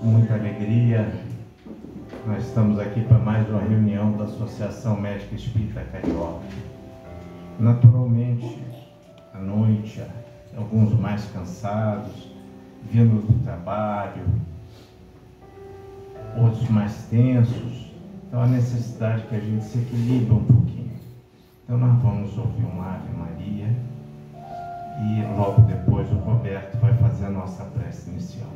muita alegria. Nós estamos aqui para mais uma reunião da Associação Médica Espírita Carioca. Naturalmente, à noite, alguns mais cansados, vindo do trabalho, outros mais tensos. Então, a necessidade que a gente se equilibre um pouquinho. Então, nós vamos ouvir uma Ave Maria e logo depois o Roberto vai fazer a nossa prece inicial.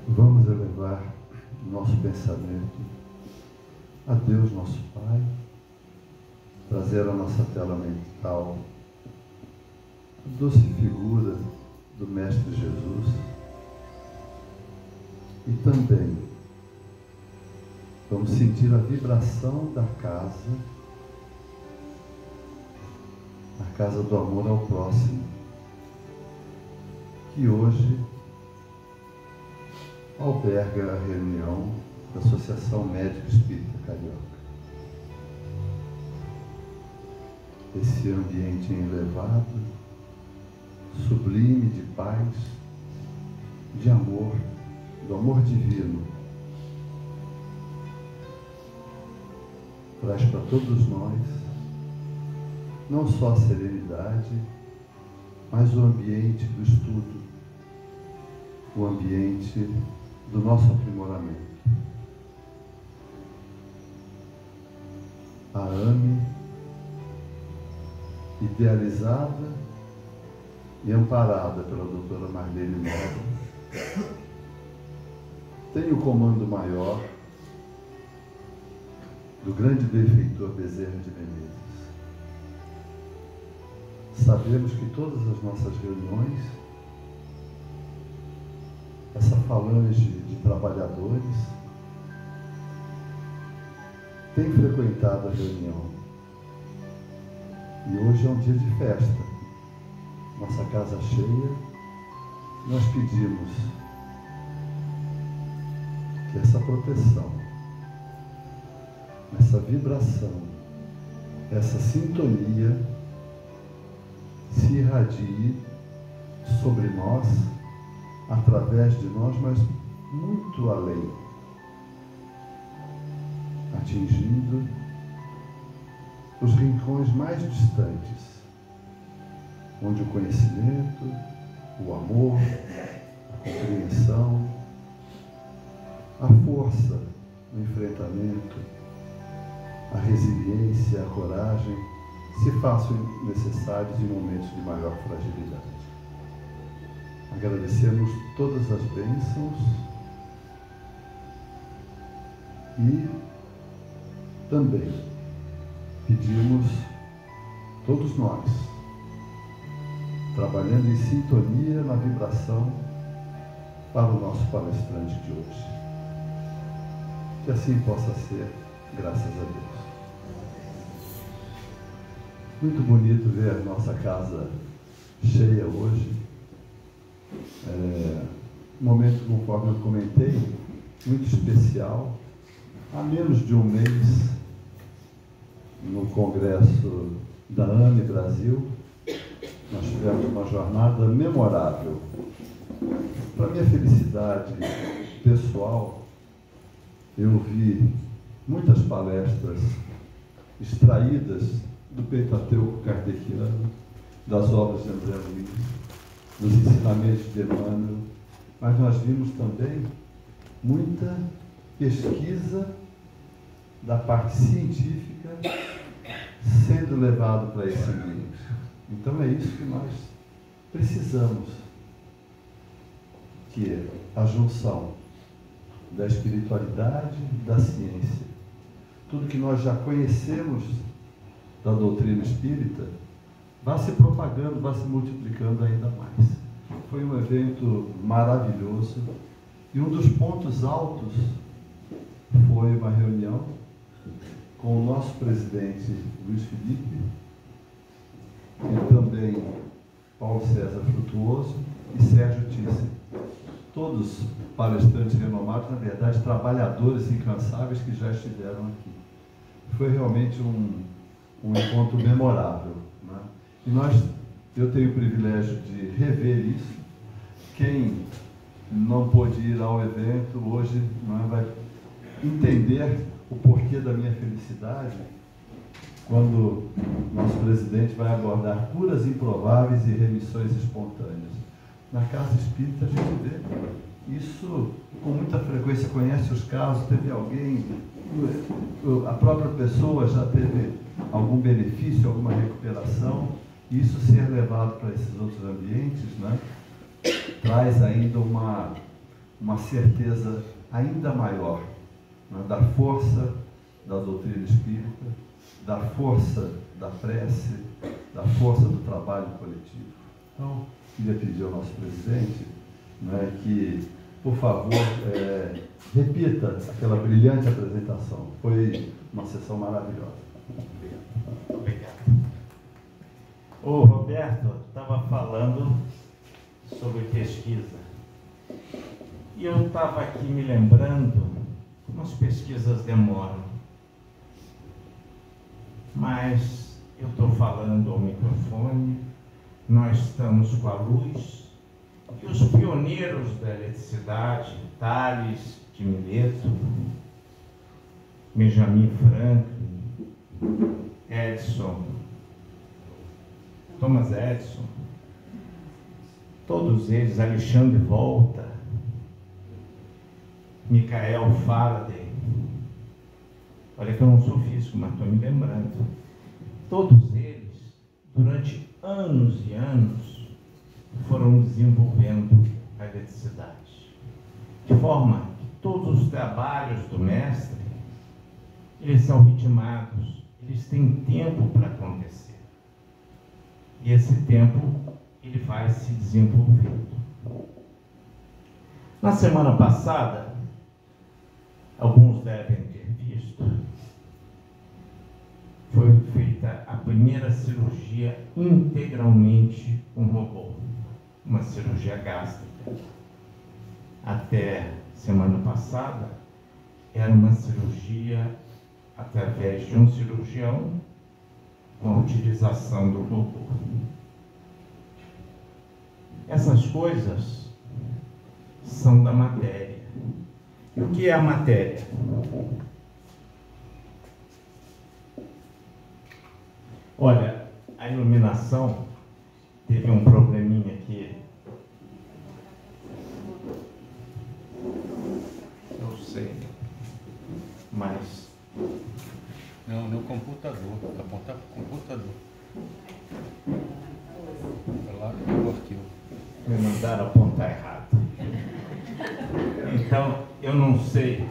Vamos elevar nosso pensamento a Deus, nosso Pai, trazer à nossa tela mental a doce figura do Mestre Jesus e também vamos sentir a vibração da casa, a casa do amor ao próximo, que hoje alberga a reunião da Associação Médica Espírita Carioca. Esse ambiente elevado, sublime de paz, de amor, do amor divino, traz para todos nós não só a serenidade, mas o ambiente do estudo, o ambiente do nosso aprimoramento. A AME, idealizada e amparada pela doutora Marlene Nobre, tem o comando maior do grande benfeitor Bezerra de Menezes. Sabemos que todas as nossas reuniões, essa falange de trabalhadores tem frequentado a reunião. E hoje é um dia de festa. Nossa casa cheia, nós pedimos que essa proteção, essa vibração, essa sintonia se irradie sobre nós, através de nós, mas muito além, atingindo os rincões mais distantes, onde o conhecimento, o amor, a compreensão, a força no enfrentamento, a resiliência, a coragem se façam necessários em momentos de maior fragilidade. Agradecemos todas as bênçãos e também pedimos, todos nós, trabalhando em sintonia na vibração para o nosso palestrante de hoje. Que assim possa ser, graças a Deus. Muito bonito ver a nossa casa cheia hoje. Um momento, conforme eu comentei, muito especial. Há menos de um mês, no Congresso da AME Brasil, nós tivemos uma jornada memorável. Para minha felicidade pessoal, eu vi muitas palestras extraídas do Pentateuco kardeciano, das obras de André Luiz, dos ensinamentos de Emmanuel, mas nós vimos também muita pesquisa da parte científica sendo levado para esse ambiente. Então é isso que nós precisamos, que é a junção da espiritualidade e da ciência. Tudo que nós já conhecemos da doutrina espírita vai se propagando, vai se multiplicando ainda mais. Foi um evento maravilhoso e um dos pontos altos foi uma reunião com o nosso presidente Luiz Felipe e também Paulo César Frutuoso e Sérgio Thyssen. Todos palestrantes renomados, na verdade, trabalhadores incansáveis que já estiveram aqui. Foi realmente um encontro memorável, né? E eu tenho o privilégio de rever isso. Quem não pôde ir ao evento hoje, né, vai entender o porquê da minha felicidade quando nosso presidente vai abordar curas improváveis e remissões espontâneas. Na casa espírita a gente vê isso com muita frequência, conhece os casos, teve alguém, a própria pessoa já teve algum benefício, alguma recuperação, e isso ser levado para esses outros ambientes, né, traz ainda uma certeza ainda maior, né, da força da doutrina espírita, da força da prece, da força do trabalho coletivo. Então, queria pedir ao nosso presidente, né, que, por favor, repita aquela brilhante apresentação. Foi uma sessão maravilhosa. Obrigado. O Roberto estava falando sobre pesquisa. E eu estava aqui me lembrando como as pesquisas demoram. Mas eu estou falando ao microfone, nós estamos com a luz, e os pioneiros da eletricidade, Tales de Mileto, Benjamin Franklin, Edison, Thomas Edison, todos eles, Alexandre Volta, Michael Faraday, olha que eu não sou físico, mas estou me lembrando, todos eles, durante anos e anos, foram desenvolvendo a eletricidade, de forma que todos os trabalhos do mestre, eles são ritmados, eles têm tempo para acontecer. E esse tempo, ele vai se desenvolvendo. Na semana passada, alguns devem ter visto, foi feita a primeira cirurgia integralmente com robô, uma cirurgia gástrica. Até semana passada, era uma cirurgia através de um cirurgião com a utilização do robô. Essas coisas são da matéria. E o que é a matéria? Olha, a iluminação teve um probleminha aqui. Eu sei, mas... Não, no computador, apontar para o computador. Lá no arquivo. Me mandaram apontar. Então, eu não sei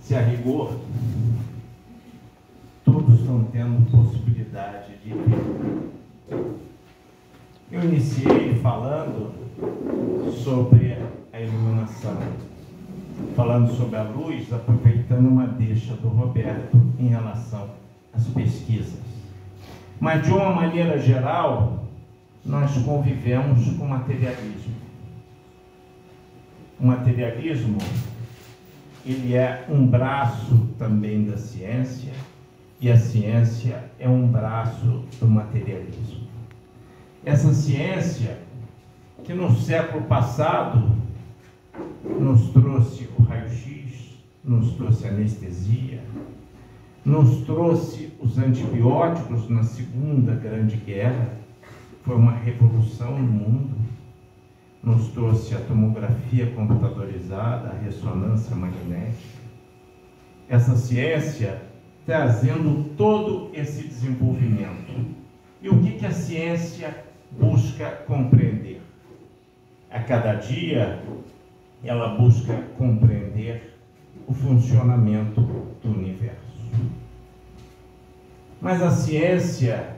se a rigor todos estão tendo possibilidade de ver. Eu iniciei falando sobre a iluminação, falando sobre a luz, aproveitando uma deixa do Roberto em relação às pesquisas. Mas, de uma maneira geral, nós convivemos com o materialismo. O materialismo, ele é um braço também da ciência, e a ciência é um braço do materialismo. Essa ciência que no século passado nos trouxe o raio-x, nos trouxe a anestesia, nos trouxe os antibióticos na Segunda Grande Guerra, foi uma revolução no mundo, nos trouxe a tomografia computadorizada, a ressonância magnética. Essa ciência trazendo todo esse desenvolvimento. E o que a ciência busca compreender? A cada dia, ela busca compreender o funcionamento do universo. Mas a ciência,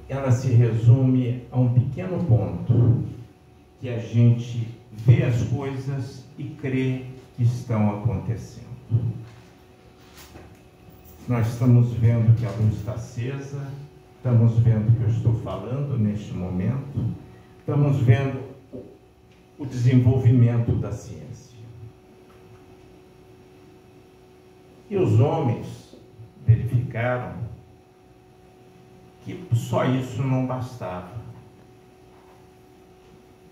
ela se resume a um pequeno ponto, que a gente vê as coisas e crê que estão acontecendo. Nós estamos vendo que a luz está acesa, estamos vendo que eu estou falando neste momento, estamos vendo o desenvolvimento da ciência. E os homens verificaram que só isso não bastava.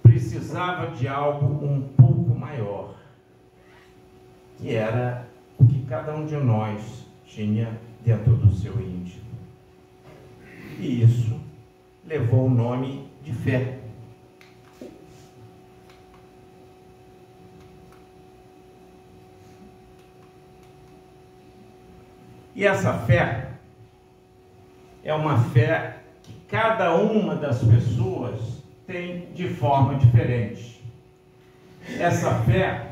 Precisava de algo um pouco maior, que era o que cada um de nós tinha dentro do seu íntimo. E isso levou o nome de fé. E essa fé é uma fé que cada uma das pessoas tem de forma diferente. Essa fé,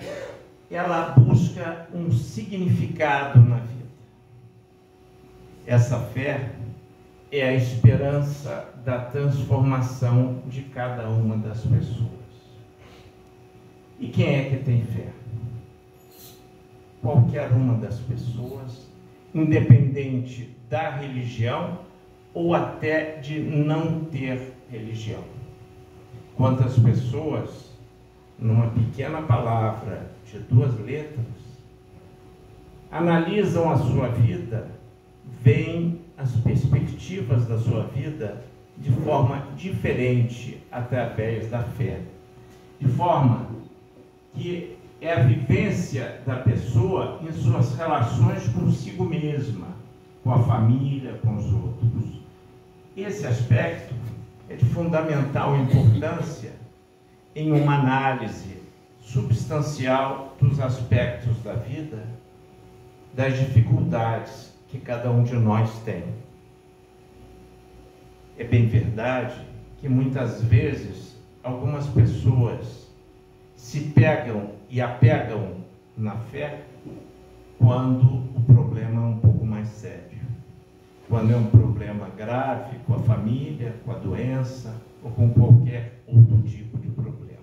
ela busca um significado na vida. Essa fé é a esperança da transformação de cada uma das pessoas. E quem é que tem fé? Qualquer uma das pessoas, independente da religião ou até de não ter religião. Quantas pessoas, numa pequena palavra de 2 letras, analisam a sua vida, veem as perspectivas da sua vida de forma diferente através da fé. De forma que é a vivência da pessoa em suas relações consigo mesma, com a família, com os outros. Esse aspecto é de fundamental importância em uma análise substancial dos aspectos da vida, das dificuldades que cada um de nós tem. É bem verdade que muitas vezes algumas pessoas se pegam e apegam na fé quando o problema é um pouco mais sério. Quando é um problema grave com a família, com a doença ou com qualquer outro tipo de problema.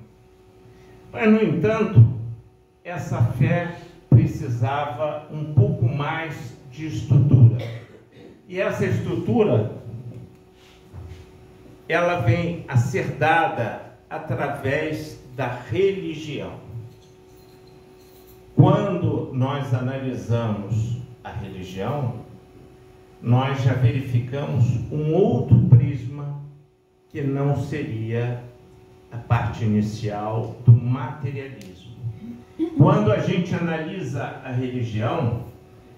Mas, no entanto, essa fé precisava um pouco mais de estrutura. E essa estrutura, ela vem a ser dada através da religião. Quando nós analisamos a religião, nós já verificamos um outro prisma que não seria a parte inicial do materialismo. Quando a gente analisa a religião,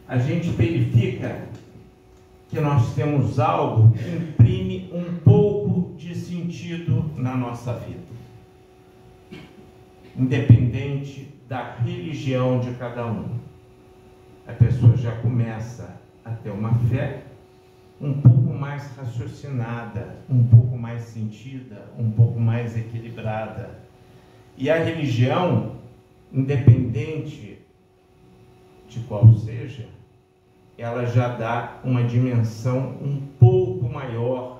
a gente verifica que nós temos algo que imprime um pouco de sentido na nossa vida. Independente da religião de cada um, a pessoa já começa a ter uma fé um pouco mais raciocinada, um pouco mais sentida, um pouco mais equilibrada. E a religião, independente de qual seja, ela já dá uma dimensão um pouco maior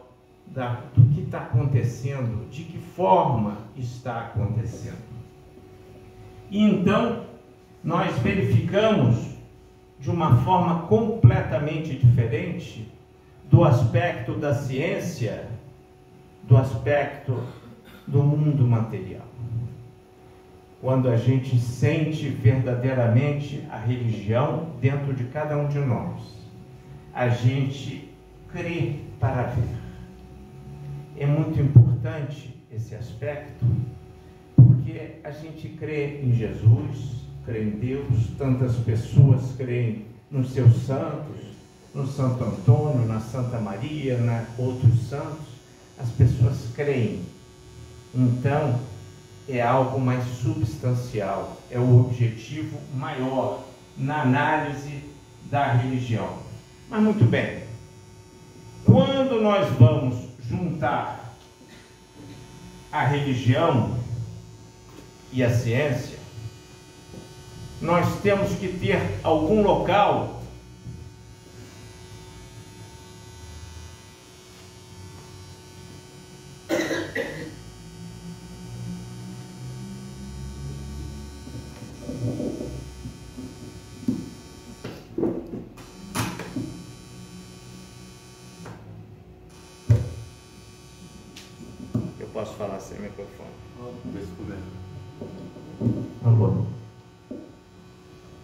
do que está acontecendo, de que forma está acontecendo. E então, nós verificamos de uma forma completamente diferente do aspecto da ciência, do aspecto do mundo material. Quando a gente sente verdadeiramente a religião dentro de cada um de nós, a gente crê para ver. É muito importante esse aspecto, porque a gente crê em Jesus, crê em Deus, tantas pessoas creem nos seus santos, no Santo Antônio, na Santa Maria, outros santos, as pessoas creem. Então, é algo mais substancial, é o objetivo maior na análise da religião. Mas muito bem, quando nós vamos juntar a religião e a ciência, nós temos que ter algum local posso falar sem microfone. Alô?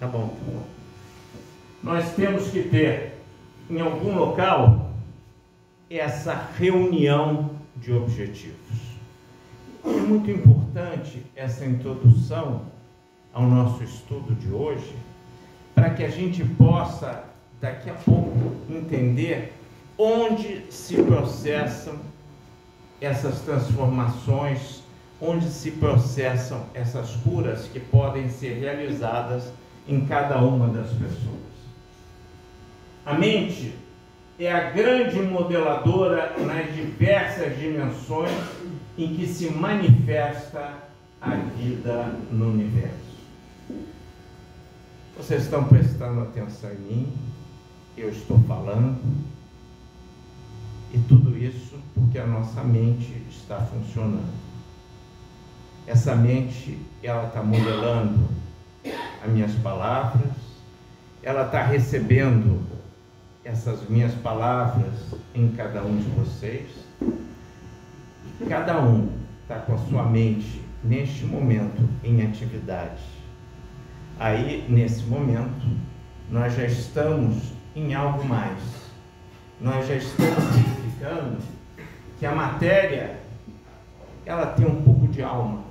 Tá bom. Nós temos que ter em algum local essa reunião de objetivos. É muito importante essa introdução ao nosso estudo de hoje, para que a gente possa, daqui a pouco, entender onde se processam essas transformações, onde se processam essas curas que podem ser realizadas em cada uma das pessoas. A mente é a grande modeladora nas diversas dimensões em que se manifesta a vida no universo. Vocês estão prestando atenção em mim? Eu estou falando. E tudo isso porque a nossa mente está funcionando. Essa mente, ela está modelando as minhas palavras, ela está recebendo essas minhas palavras em cada um de vocês. E cada um está com a sua mente, neste momento, em atividade. Aí, nesse momento, nós já estamos em algo mais. Nós já estamos verificando que a matéria, ela tem um pouco de alma.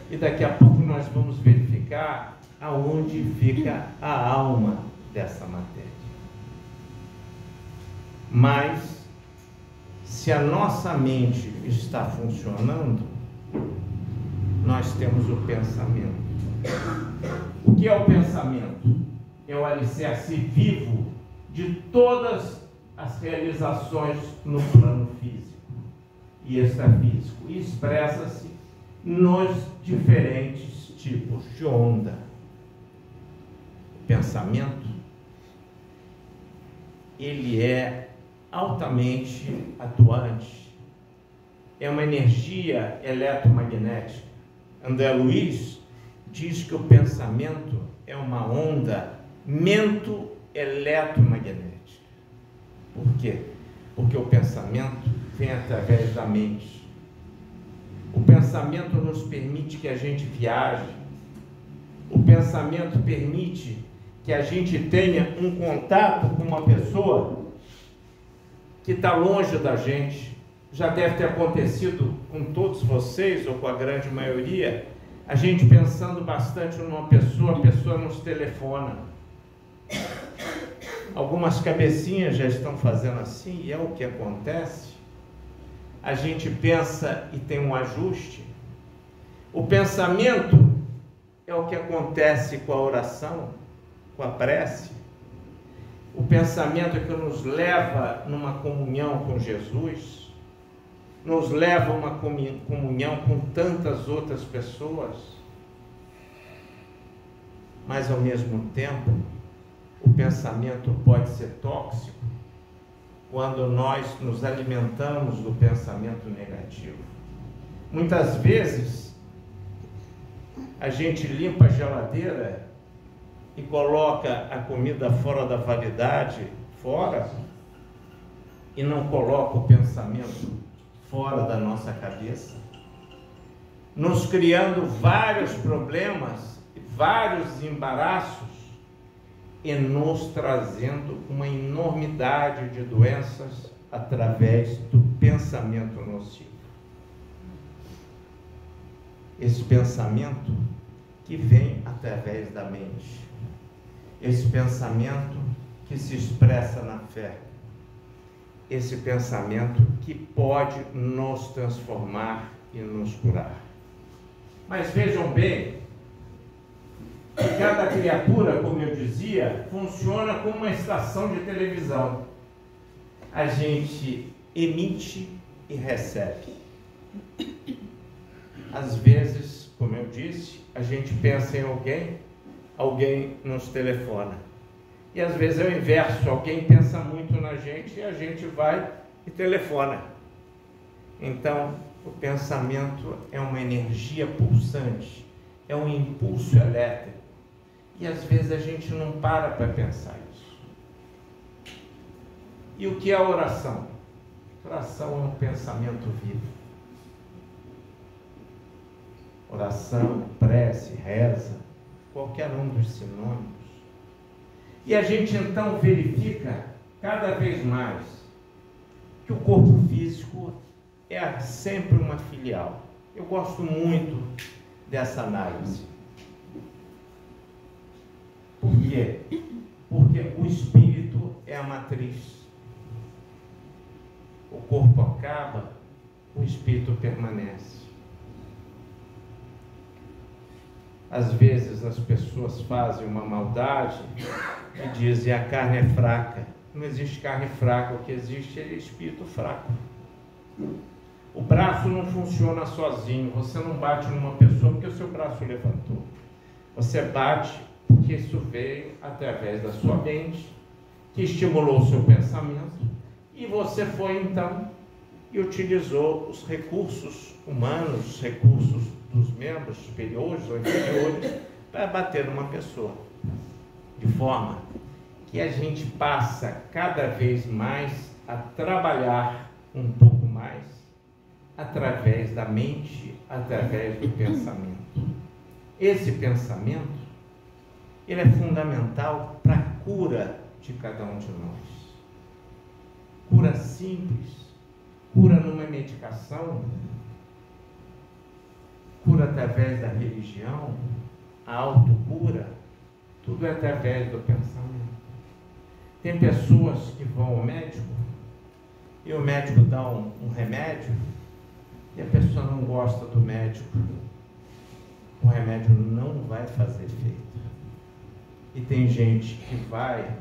E daqui a pouco nós vamos verificar aonde fica a alma dessa matéria. Mas, se a nossa mente está funcionando, nós temos o pensamento. O que é o pensamento? É o alicerce vivo de todas as realizações no plano físico e extrafísico, e expressa-se nos diferentes tipos de onda. O pensamento, ele é altamente atuante, é uma energia eletromagnética. André Luiz diz que o pensamento é uma onda mento-eletromagnética. Por quê? Porque o pensamento vem através da mente. O pensamento nos permite que a gente viaje. O pensamento permite que a gente tenha um contato com uma pessoa que está longe da gente. Já deve ter acontecido com todos vocês, ou com a grande maioria, a gente pensando bastante numa pessoa, a pessoa nos telefona. Algumas cabecinhas já estão fazendo assim, e é o que acontece. A gente pensa e tem um ajuste. O pensamento é o que acontece com a oração, com a prece. O pensamento é que nos leva numa comunhão com Jesus, nos leva a uma comunhão com tantas outras pessoas. mas ao mesmo tempo o pensamento pode ser tóxico quando nós nos alimentamos do pensamento negativo. Muitas vezes a gente limpa a geladeira e coloca a comida fora da validade, fora, e não coloca o pensamento fora da nossa cabeça, nos criando vários problemas, vários embaraços e nos trazendo uma enormidade de doenças através do pensamento nocivo. Esse pensamento que vem através da mente, esse pensamento que se expressa na fé, esse pensamento que pode nos transformar e nos curar. Mas vejam bem, cada criatura, como eu dizia, funciona como uma estação de televisão. A gente emite e recebe. Às vezes, como eu disse, a gente pensa em alguém nos telefona. E às vezes é o inverso, alguém pensa muito na gente e a gente vai e telefona. Então, o pensamento é uma energia pulsante, é um impulso elétrico. E às vezes a gente não para pensar isso. E o que é a oração? Oração é um pensamento vivo. Oração, prece, reza, qualquer um dos sinônimos. E a gente então verifica cada vez mais que o corpo físico é sempre uma filial. Eu gosto muito dessa análise. Por quê? Porque o espírito é a matriz. O corpo acaba, o espírito permanece. Às vezes as pessoas fazem uma maldade e dizem a carne é fraca. Não existe carne fraca, o que existe é espírito fraco. O braço não funciona sozinho, você não bate numa pessoa porque o seu braço levantou. Você bate porque isso veio através da sua mente, que estimulou o seu pensamento, e você foi então e utilizou os recursos humanos, os recursos dos membros superiores ou inferiores para bater numa pessoa. De forma que a gente passa cada vez mais a trabalhar um pouco mais através da mente, através do pensamento. Esse pensamento, ele é fundamental para a cura de cada um de nós. Cura simples, cura numa medicação, cura através da religião, a autocura, tudo é através do pensamento. Tem pessoas que vão ao médico e o médico dá um remédio e a pessoa não gosta do médico. O remédio não vai fazer efeito. E tem gente que vai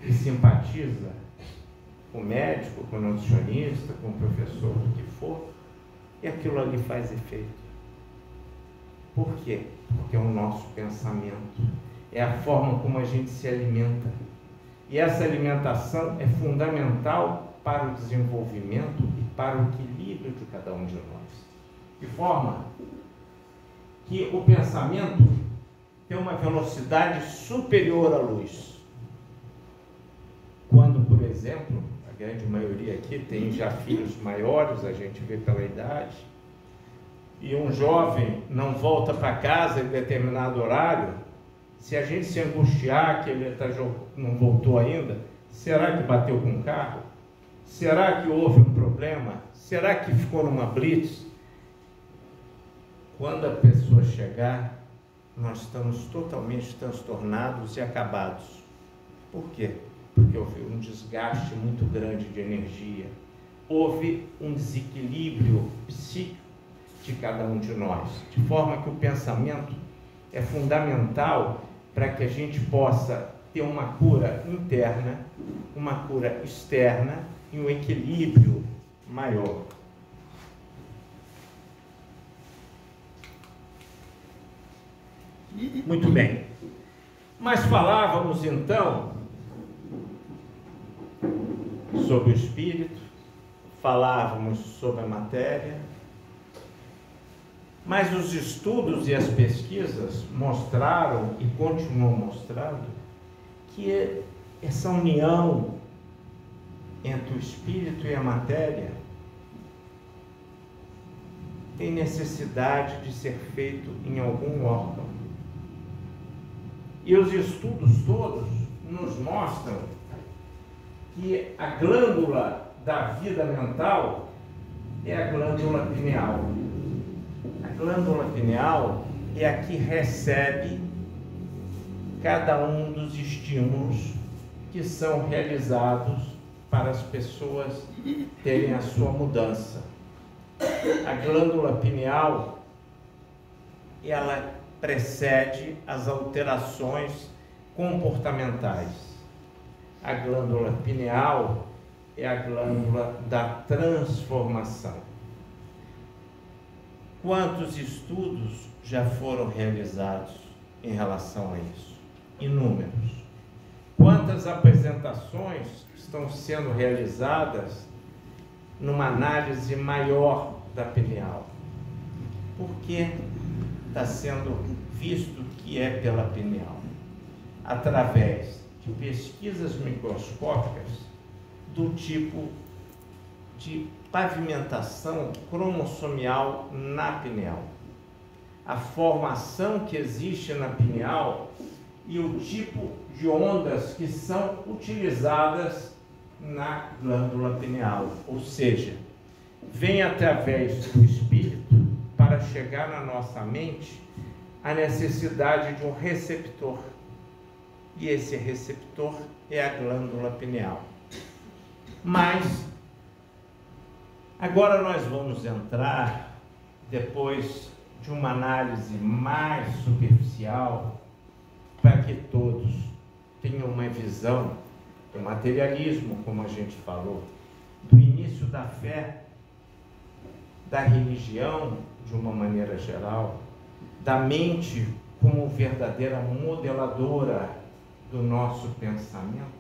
e simpatiza com o médico, com o nutricionista, com o professor, o que for, e aquilo ali faz efeito. Por quê? Porque é o nosso pensamento, é a forma como a gente se alimenta. E essa alimentação é fundamental para o desenvolvimento e para o equilíbrio de cada um de nós. De forma que o pensamento tem uma velocidade superior à luz. Quando, por exemplo, a grande maioria aqui tem já filhos maiores, a gente vê pela idade, e um jovem não volta para casa em determinado horário, se a gente se angustiar que ele não voltou ainda, será que bateu com o carro? Será que houve um problema? Será que ficou numa blitz? Quando a pessoa chegar, nós estamos totalmente transtornados e acabados. Por quê? Porque houve um desgaste muito grande de energia. Houve um desequilíbrio psíquico de cada um de nós. De forma que o pensamento é fundamental para que a gente possa ter uma cura interna, uma cura externa e um equilíbrio maior. Muito bem. Mas falávamos então sobre o espírito, falávamos sobre a matéria, mas os estudos e as pesquisas mostraram e continuam mostrando que essa união entre o espírito e a matéria tem necessidade de ser feito em algum órgão. E os estudos todos nos mostram que a glândula da vida mental é a glândula pineal. A glândula pineal é a que recebe cada um dos estímulos que são realizados para as pessoas terem a sua mudança. A glândula pineal, ela precede as alterações comportamentais. A glândula pineal é a glândula da transformação. Quantos estudos já foram realizados em relação a isso? Inúmeros. Quantas apresentações estão sendo realizadas numa análise maior da pineal? Porque está sendo visto que é pela pineal, através de pesquisas microscópicas do tipo de pavimentação cromossomial na pineal, a formação que existe na pineal e o tipo de ondas que são utilizadas na glândula pineal, ou seja, vem através do espírito para chegar na nossa mente a necessidade de um receptor, e esse receptor é a glândula pineal. Mas agora nós vamos entrar, depois de uma análise mais superficial, para que todos tenham uma visão do materialismo, como a gente falou, do início da fé, da religião de uma maneira geral, da mente como verdadeira modeladora do nosso pensamento.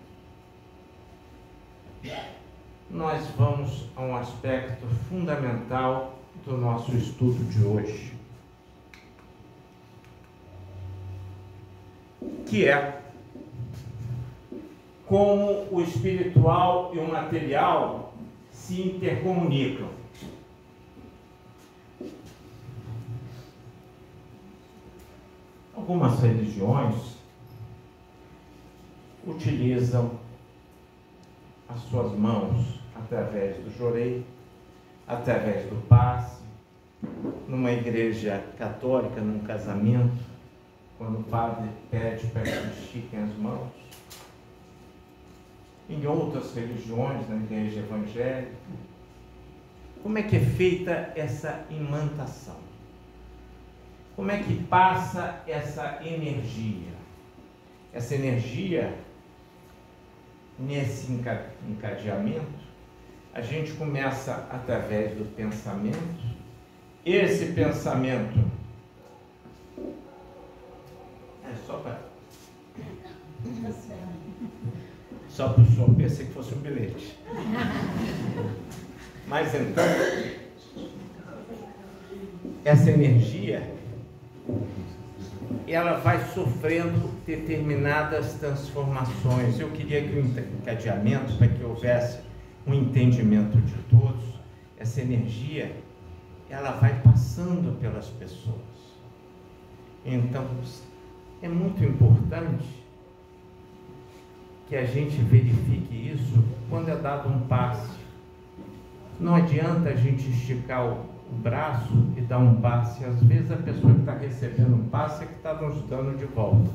Nós vamos a um aspecto fundamental do nosso estudo de hoje, que é como o espiritual e o material se intercomunicam. Algumas religiões utilizam as suas mãos através do jorei, através do passe, numa igreja católica, num casamento, quando o padre pede para que estiquem as mãos. Em outras religiões, na igreja evangélica, como é que é feita essa imantação? Como é que passa essa energia? Essa energia, nesse encadeamento, a gente começa através do pensamento. Esse pensamento é só para o senhor, pensei que fosse um bilhete. Mas então, essa energia, ela vai sofrendo determinadas transformações. Eu queria que o encadeamento, para que houvesse um entendimento de todos, essa energia, ela vai passando pelas pessoas. Então, é muito importante que a gente verifique isso quando é dado um passe. Não adianta a gente esticar o braço e dar um passe. Às vezes a pessoa que está recebendo um passe é que está nos dando de volta,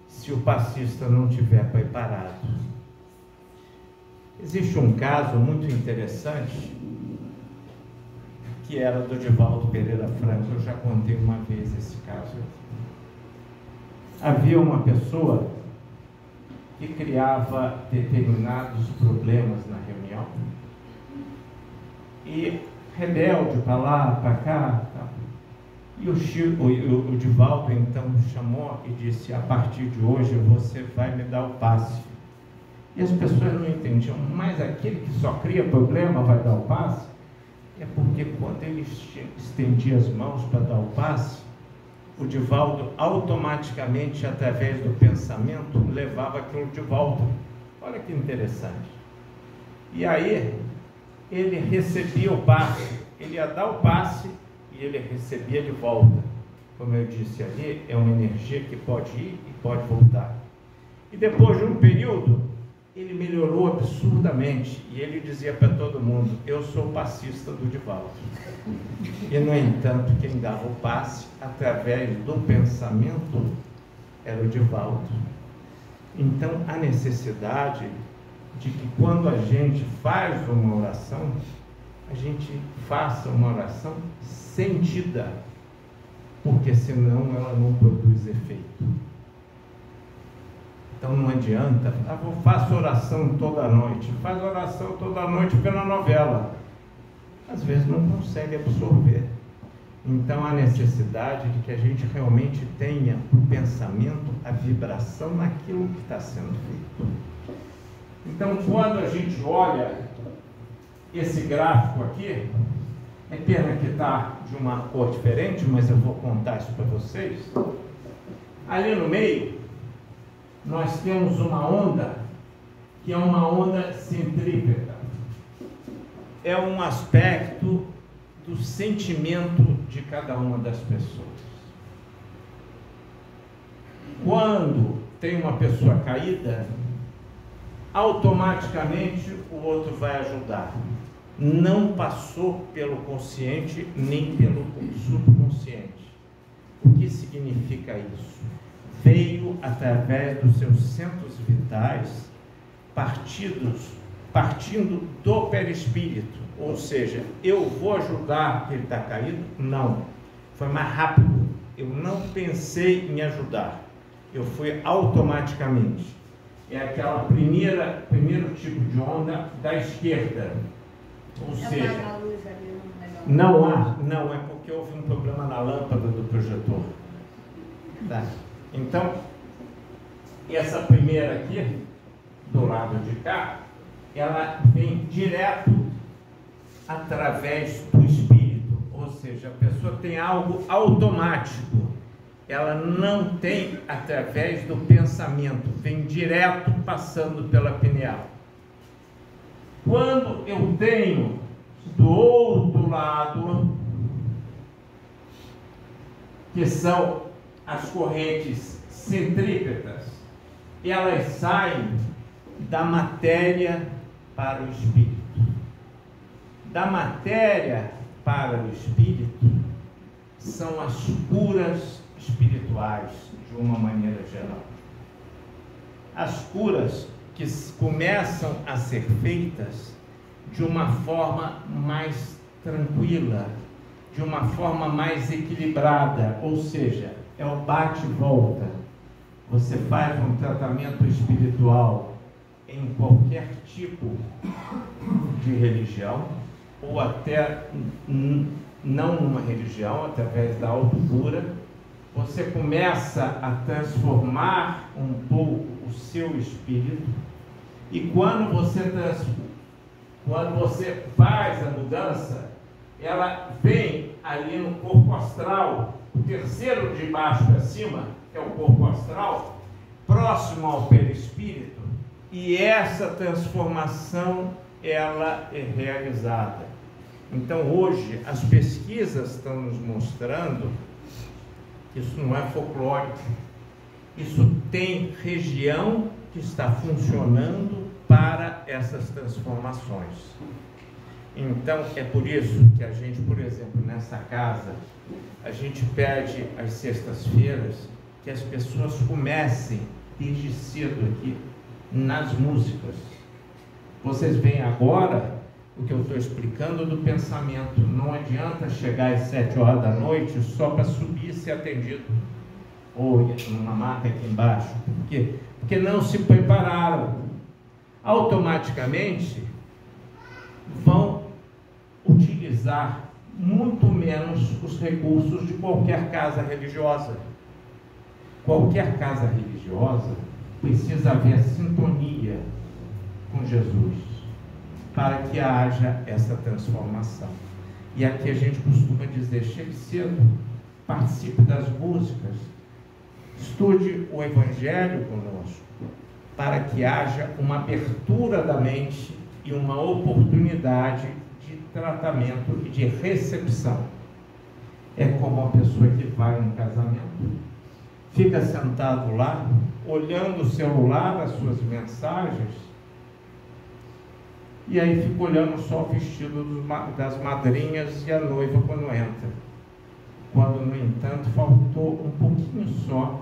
se o passista não estiver preparado. Existe um caso muito interessante, que era do Divaldo Pereira Franco. Eu já contei uma vez esse caso. Havia uma pessoa que criava determinados problemas na reunião, e rebelde para lá, para cá, tá? E o Divaldo então chamou e disse: a partir de hoje você vai me dar o passe. E as pessoas não entendiam, mas aquele que só cria problema vai dar o passe? É porque quando ele estendia as mãos para dar o passe, o Divaldo automaticamente, através do pensamento, levava aquilo de volta. Olha que interessante. E aí, ele recebia o passe, ele ia dar o passe e ele recebia de volta. Como eu disse ali, é uma energia que pode ir e pode voltar. E depois de um período, ele melhorou absurdamente e ele dizia para todo mundo: eu sou passista do Divaldo. E, no entanto, quem dava o passe através do pensamento era o Divaldo. Então, a necessidade de que quando a gente faz uma oração, a gente faça uma oração sentida, porque senão ela não produz efeito. Então não adianta, eu faço oração toda noite, faz oração toda noite pela novela. Às vezes não consegue absorver. Então há necessidade de que a gente realmente tenha o pensamento, a vibração naquilo que está sendo feito. Então quando a gente olha esse gráfico aqui, é pena que está de uma cor diferente, mas eu vou contar isso para vocês. Ali no meio, nós temos uma onda, que é uma onda centrípeta. É um aspecto do sentimento de cada uma das pessoas. Quando tem uma pessoa caída, automaticamente o outro vai ajudar. Não passou pelo consciente nem pelo subconsciente. O que significa isso? Veio através dos seus centros vitais, partindo do perispírito. Ou seja, eu vou ajudar que ele está caído? Não. Foi mais rápido. Eu não pensei em ajudar. Eu fui automaticamente. É aquela primeiro tipo de onda da esquerda. Ou seja, não, é porque houve um problema na lâmpada do projetor. Tá? Então, essa primeira aqui, do lado de cá, ela vem direto através do espírito, ou seja, a pessoa tem algo automático, ela não tem através do pensamento, vem direto passando pela pineal. Quando eu tenho do outro lado, que são as correntes centrípetas, elas saem da matéria para o espírito. Da matéria para o espírito são as curas espirituais, de uma maneira geral. As curas que começam a ser feitas de uma forma mais tranquila, de uma forma mais equilibrada, ou seja, é o bate-volta. Você faz um tratamento espiritual em qualquer tipo de religião, ou até não uma religião, através da autocura, você começa a transformar um pouco o seu espírito, e quando você faz a mudança, ela vem ali no corpo astral, o terceiro de baixo para cima, que é o corpo astral, próximo ao perispírito, e essa transformação ela é realizada. Então hoje as pesquisas estão nos mostrando que isso não é folclórico, isso tem região que está funcionando para essas transformações. Então é por isso que a gente, por exemplo, nessa casa, a gente pede às sextas-feiras que as pessoas comecem desde cedo aqui nas músicas. Vocês veem agora o que eu estou explicando do pensamento. Não adianta chegar às 7 horas da noite só para subir e ser atendido, ou numa maca aqui embaixo. Por quê? Porque não se prepararam. Automaticamente vão utilizar muito menos os recursos de qualquer casa religiosa. Qualquer casa religiosa precisa haver sintonia com Jesus para que haja essa transformação. E aqui a gente costuma dizer: chegue cedo, participe das músicas, estude o Evangelho conosco, para que haja uma abertura da mente e uma oportunidade de tratamento e de recepção. É como uma pessoa que vai a um casamento, fica sentado lá, olhando o celular, as suas mensagens, e aí fica olhando só o vestido das madrinhas e a noiva quando entra. Quando, no entanto, faltou um pouquinho só,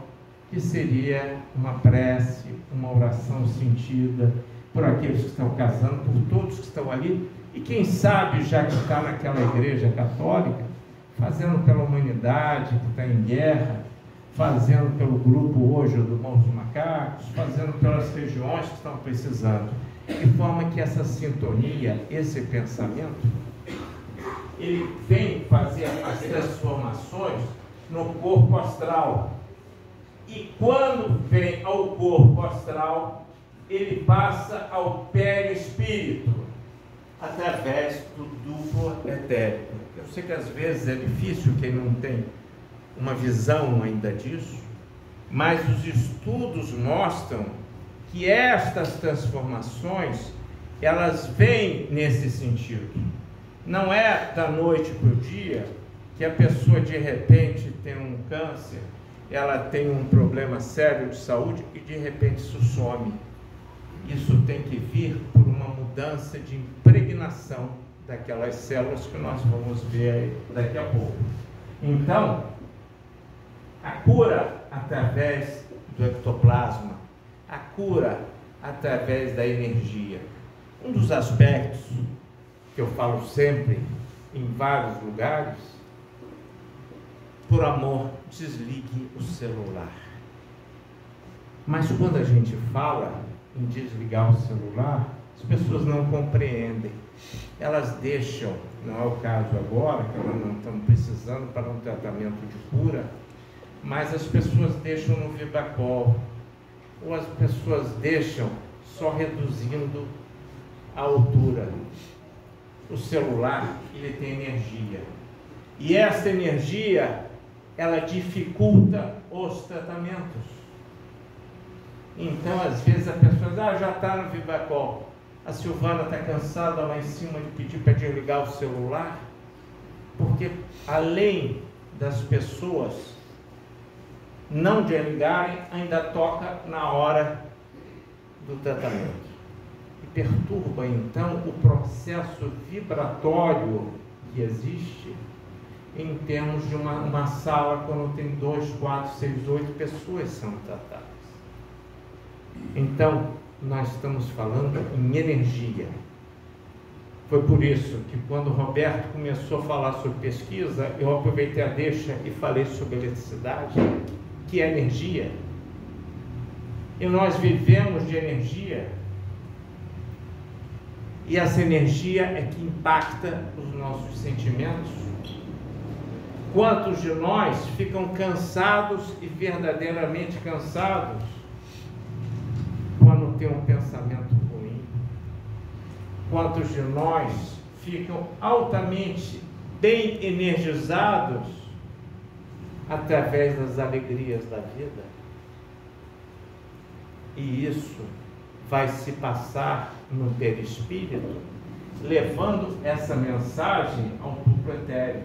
que seria uma prece, uma oração sentida por aqueles que estão casando, por todos que estão ali, e quem sabe, já que está naquela igreja católica, fazendo pela humanidade que está em guerra, fazendo pelo grupo hoje do Irmãos dos Macacos, fazendo pelas regiões que estão precisando, de forma que essa sintonia, esse pensamento, ele vem fazer as transformações no corpo astral. E quando vem ao corpo astral, ele passa ao perispírito, através do duplo etérico. Eu sei que às vezes é difícil quem não tem uma visão ainda disso, mas os estudos mostram que estas transformações, elas vêm nesse sentido. Não é da noite para o dia que a pessoa de repente tem um câncer, ela tem um problema sério de saúde e de repente isso some. Isso tem que vir por uma mudança de impregnação daquelas células que nós vamos ver daqui a pouco. Então, a cura através do ectoplasma, a cura através da energia. Um dos aspectos que eu falo sempre em vários lugares: por amor, desligue o celular. Mas quando a gente fala em desligar o celular, as pessoas não compreendem. Elas deixam, não é o caso agora, que elas não estão precisando para um tratamento de cura, mas as pessoas deixam no Vibracol, ou as pessoas deixam só reduzindo a altura. O celular, ele tem energia, e essa energia, ela dificulta os tratamentos. Então, às vezes a pessoa diz: já está no Vibracol. A Silvana está cansada lá em cima de pedir para desligar o celular, porque além das pessoas não desligarem, ainda toca na hora do tratamento. E perturba, então, o processo vibratório que existe em termos de uma sala, quando tem 2, 4, 6, 8 pessoas são tratadas. Então, nós estamos falando em energia. Foi por isso que quando o Roberto começou a falar sobre pesquisa, eu aproveitei a deixa e falei sobre eletricidade, que é energia. E nós vivemos de energia. E essa energia é que impacta os nossos sentimentos. Quantos de nós ficam cansados e verdadeiramente cansados quando tem um pensamento ruim? Quantos de nós ficam altamente bem energizados através das alegrias da vida? E isso vai se passar no perispírito, levando essa mensagem ao duplo etéreo,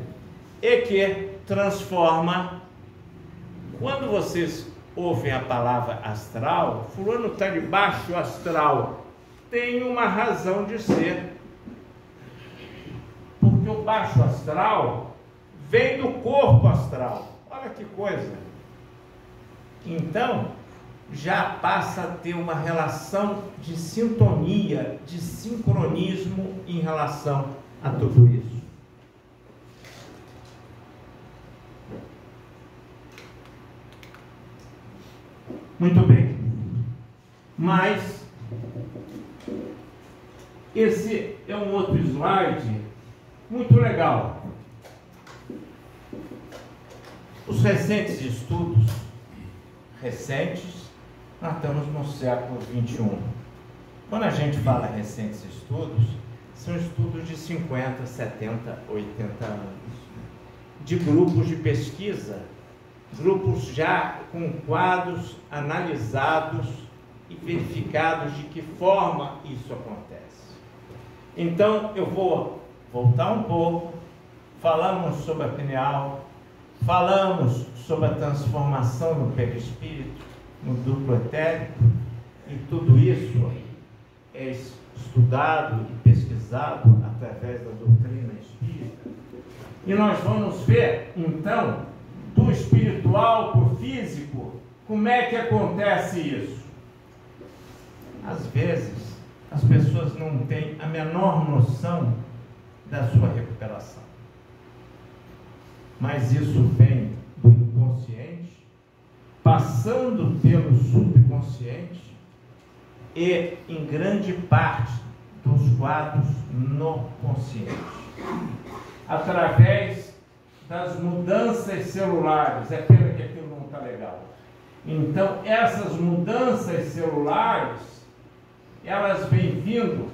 e que transforma. Quando vocês ouvem a palavra astral, fulano está de baixo astral, tem uma razão de ser, porque o baixo astral vem do corpo astral. Olha que coisa. Então já passa a ter uma relação de sintonia, de sincronismo em relação a tudo isso. Muito bem, mas esse é um outro slide muito legal. Os recentes estudos, nós estamos no século XXI. Quando a gente fala recentes estudos, são estudos de 50, 70, 80 anos, de grupos de pesquisa, grupos já com quadros analisados e verificados de que forma isso acontece. Então, eu vou voltar um pouco, falamos sobre a pineal, falamos sobre a transformação no perispírito, no duplo etérico, e tudo isso é estudado e pesquisado através da doutrina espírita. E nós vamos ver, então, do espiritual para o físico, como é que acontece isso. Às vezes, as pessoas não têm a menor noção da sua recuperação. Mas isso vem do inconsciente, passando pelo subconsciente e, em grande parte, dos quadros no consciente. Através das mudanças celulares, é pena que aquilo não está legal. Então, essas mudanças celulares, elas vêm vindo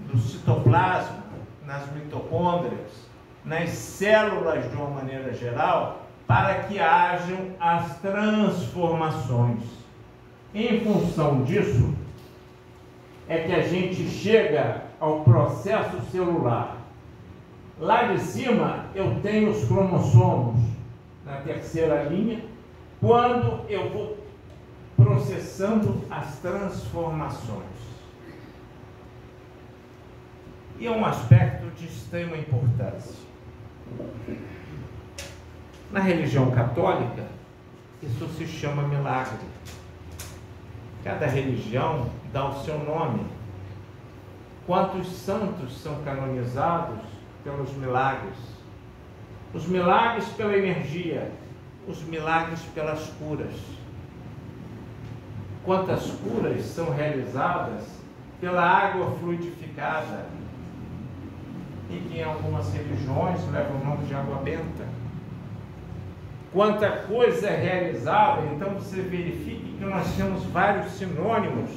do citoplasma, nas mitocôndrias, nas células de uma maneira geral, para que hajam as transformações. Em função disso, é que a gente chega ao processo celular. Lá de cima eu tenho os cromossomos na terceira linha, quando eu vou processando as transformações. E é um aspecto de extrema importância. Na religião católica, isso se chama milagre. Cada religião dá o seu nome. Quantos santos são canonizados pelos milagres? Os milagres pela energia, os milagres pelas curas. Quantas curas são realizadas pela água fluidificada, e que em algumas religiões leva o nome de água benta. Quanta coisa é realizada, então você verifique que nós temos vários sinônimos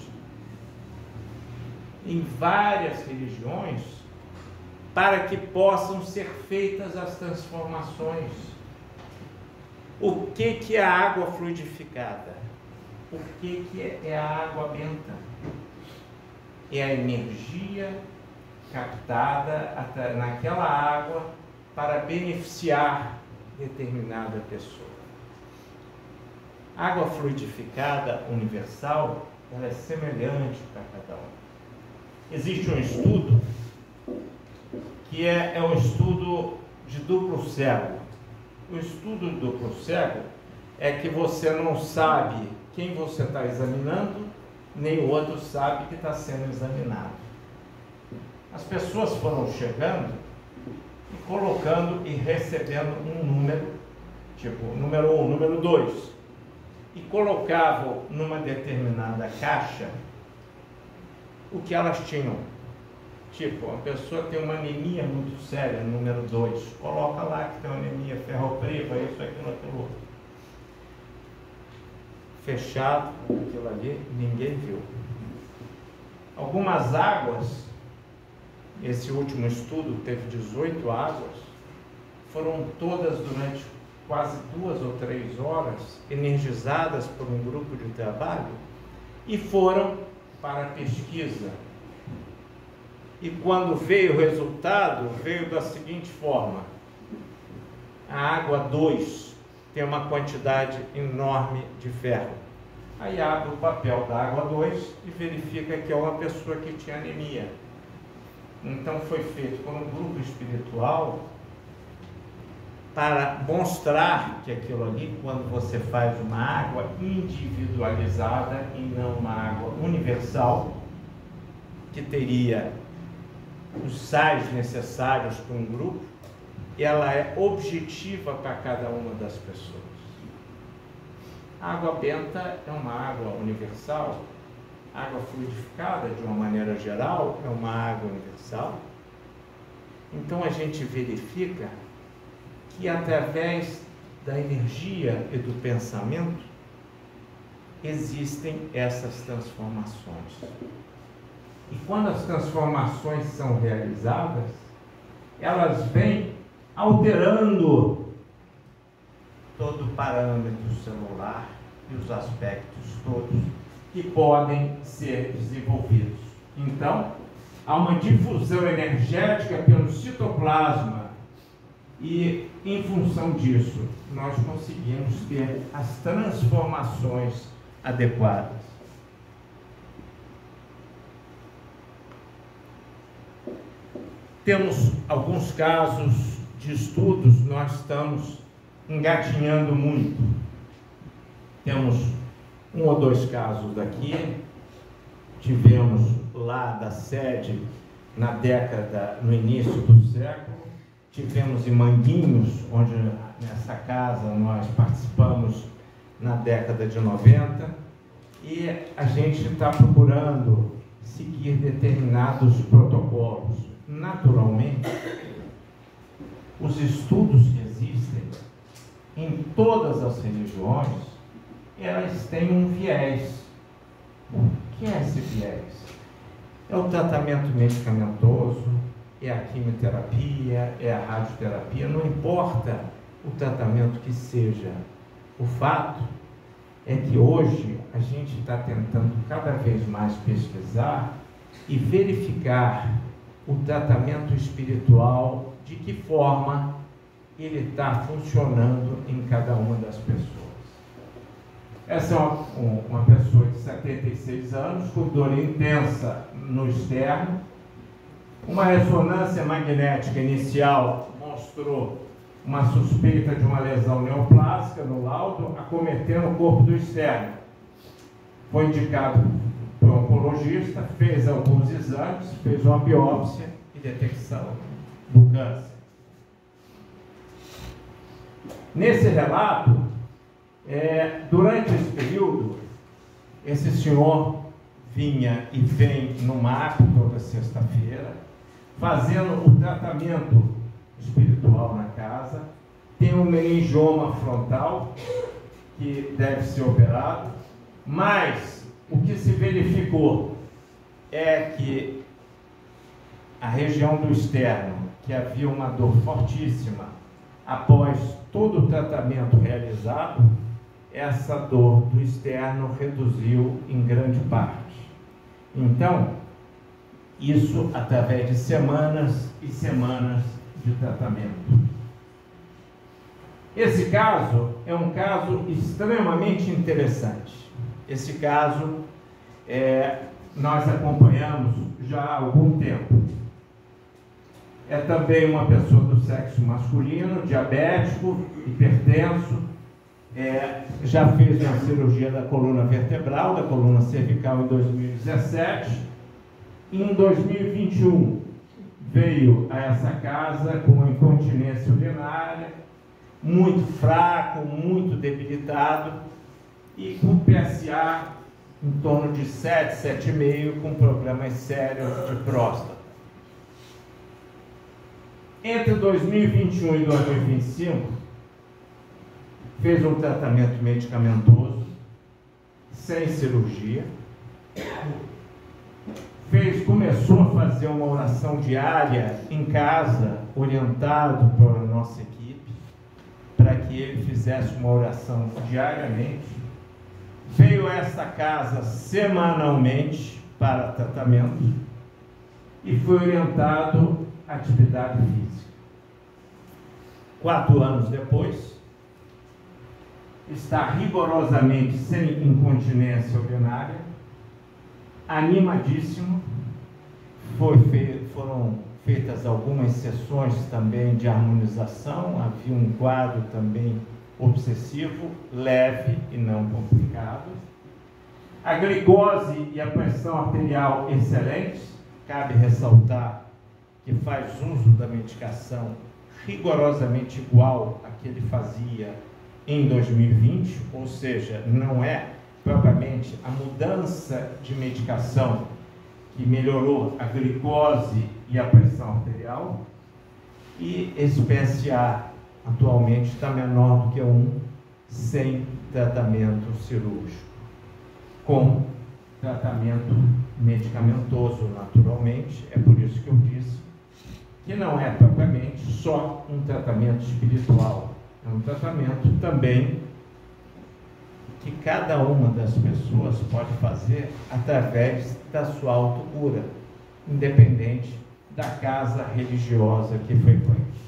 em várias religiões para que possam ser feitas as transformações. O que é a água fluidificada? O que é a água benta? É a energia captada naquela água para beneficiar determinada pessoa. A água fluidificada universal, ela é semelhante para cada um. Existe um estudo que é um estudo de duplo cego. O estudo do duplo cego é que você não sabe quem você está examinando, nem o outro sabe que está sendo examinado. As pessoas foram chegando e colocando e recebendo um número, tipo número 1, número 2, e colocavam numa determinada caixa o que elas tinham. Tipo, a pessoa tem uma anemia muito séria, número 2, coloca lá que tem uma anemia ferropriva, isso, aquilo, aquilo outro. Fechado, aquilo ali, ninguém viu. Algumas águas, esse último estudo teve 18 águas, foram todas durante quase 2 ou 3 horas energizadas por um grupo de trabalho e foram para a pesquisa. E quando veio o resultado, veio da seguinte forma: a água 2 tem uma quantidade enorme de ferro. Aí abre o papel da água 2 e verifica que é uma pessoa que tinha anemia. Então foi feito por um grupo espiritual para mostrar que aquilo ali, quando você faz uma água individualizada e não uma água universal, que teria os sais necessários para um grupo, ela é objetiva para cada uma das pessoas. A água benta é uma água universal. Água fluidificada, de uma maneira geral, é uma água universal. Então a gente verifica que através da energia e do pensamento, existem essas transformações. E quando as transformações são realizadas, elas vêm alterando todo o parâmetro celular e os aspectos todos que podem ser desenvolvidos. Então, há uma difusão energética pelo citoplasma e, em função disso, nós conseguimos ter as transformações adequadas. Temos alguns casos de estudos, nós estamos engatinhando muito. Temos 1 ou 2 casos daqui, tivemos lá da sede no início do século, tivemos em Manguinhos, onde nessa casa nós participamos na década de 90, e a gente está procurando seguir determinados protocolos. Naturalmente, os estudos que existem em todas as religiões, elas têm um viés. O que é esse viés? É o tratamento medicamentoso, é a quimioterapia, é a radioterapia, não importa o tratamento que seja. O fato é que hoje a gente está tentando cada vez mais pesquisar e verificar o tratamento espiritual, de que forma ele está funcionando em cada uma das pessoas. Essa é uma pessoa de 76 anos, com dor intensa no externo. Uma ressonância magnética inicial mostrou uma suspeita de uma lesão neoplásica no laudo, acometendo o corpo do externo. Foi indicado por um oncologista, fez alguns exames, fez uma biópsia e detecção do câncer. Nesse relato, durante esse período, esse senhor vinha e vem no MAP toda sexta-feira, fazendo o tratamento espiritual na casa, tem um meningioma frontal que deve ser operado, mas o que se verificou é que a região do externo, que havia uma dor fortíssima, após todo o tratamento realizado, essa dor do externo reduziu em grande parte. Então, isso através de semanas e semanas de tratamento. Esse caso é um caso extremamente interessante. Esse caso nós acompanhamos já há algum tempo. É também uma pessoa do sexo masculino, diabético, hipertenso, já fez uma cirurgia da coluna vertebral, da coluna cervical em 2017. Em 2021 veio a essa casa com uma incontinência urinária, muito fraco, muito debilitado, e com PSA em torno de 7, 7,5, com problemas sérios de próstata. Entre 2021 e 2025, fez um tratamento medicamentoso, sem cirurgia, começou a fazer uma oração diária em casa, orientado pela nossa equipe, para que ele fizesse uma oração diariamente. Veio a esta casa semanalmente para tratamento e foi orientado à atividade física. 4 anos depois, está rigorosamente sem incontinência urinária, animadíssimo. Foram feitas algumas sessões também de harmonização, havia um quadro também obsessivo, leve e não complicado. A glicose e a pressão arterial excelentes, cabe ressaltar que faz uso da medicação rigorosamente igual a que ele fazia em 2020, ou seja, não é propriamente a mudança de medicação que melhorou a glicose e a pressão arterial, e esse PSA atualmente está menor do que 1 sem tratamento cirúrgico. Com tratamento medicamentoso, naturalmente, é por isso que eu disse que não é propriamente só um tratamento espiritual, é um tratamento também que cada uma das pessoas pode fazer através da sua autocura, independente da casa religiosa que frequente.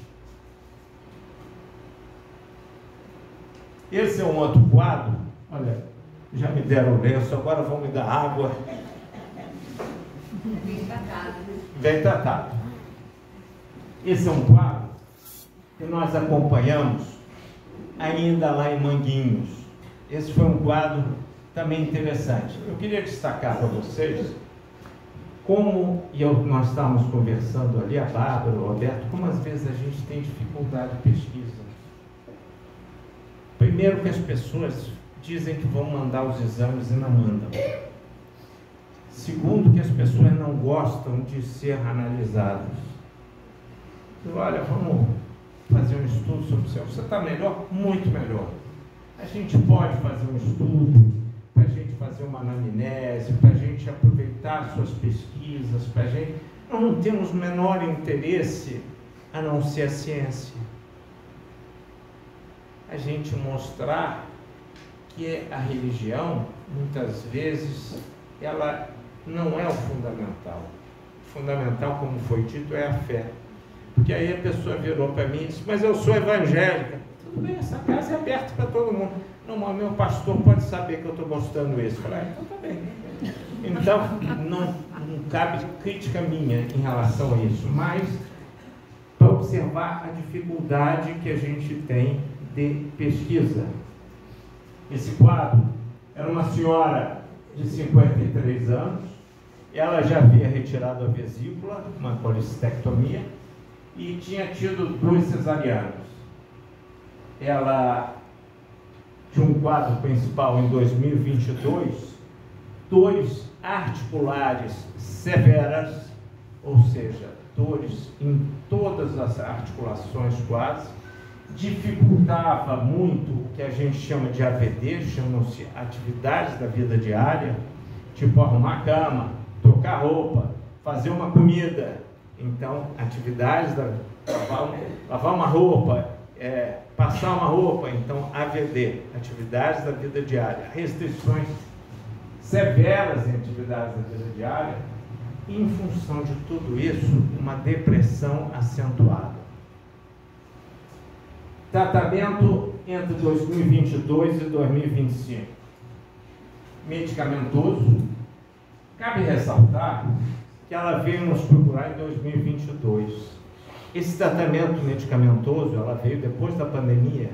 Esse é um outro quadro. Olha, já me deram o lenço, agora vão me dar água. Bem tratado. Bem tratado. Esse é um quadro que nós acompanhamos ainda lá em Manguinhos. Esse foi um quadro também interessante. Eu queria destacar para vocês como, nós estávamos conversando ali, a Bárbara, o Roberto, como às vezes a gente tem dificuldade de pesquisa. Primeiro que as pessoas dizem que vão mandar os exames e não mandam. Segundo que as pessoas não gostam de ser analisadas. Olha, vamos fazer um estudo sobre o céu. Você está melhor? Muito melhor. A gente pode fazer um estudo, para a gente fazer uma anamnese, para a gente aproveitar suas pesquisas, para a gente... Nós não temos o menor interesse a não ser a ciência. A gente mostrar que a religião, muitas vezes, ela não é o fundamental. O fundamental, como foi dito, é a fé. Porque aí a pessoa virou para mim e disse, mas eu sou evangélica. Tudo bem, essa casa é aberta para todo mundo. Não, mas meu pastor pode saber que eu estou mostrando isso. Então tá bem. Então, não cabe crítica minha em relação a isso, mas para observar a dificuldade que a gente tem de pesquisa. Esse quadro era uma senhora de 53 anos, ela já havia retirado a vesícula, uma colecistectomia, e tinha tido 2 cesarianos. Ela tinha um quadro principal em 2022, dores articulares severas, ou seja, dores em todas as articulações quase, dificultava muito o que a gente chama de AVD, chamam-se atividades da vida diária, tipo arrumar a cama, trocar roupa, fazer uma comida. Então, atividades da lavar uma roupa, passar uma roupa, então AVD, atividades da vida diária, restrições severas em atividades da vida diária, e em função de tudo isso, uma depressão acentuada. Tratamento entre 2022 e 2025. Medicamentoso. Cabe ressaltar que ela veio nos procurar em 2022. Esse tratamento medicamentoso, ela veio depois da pandemia.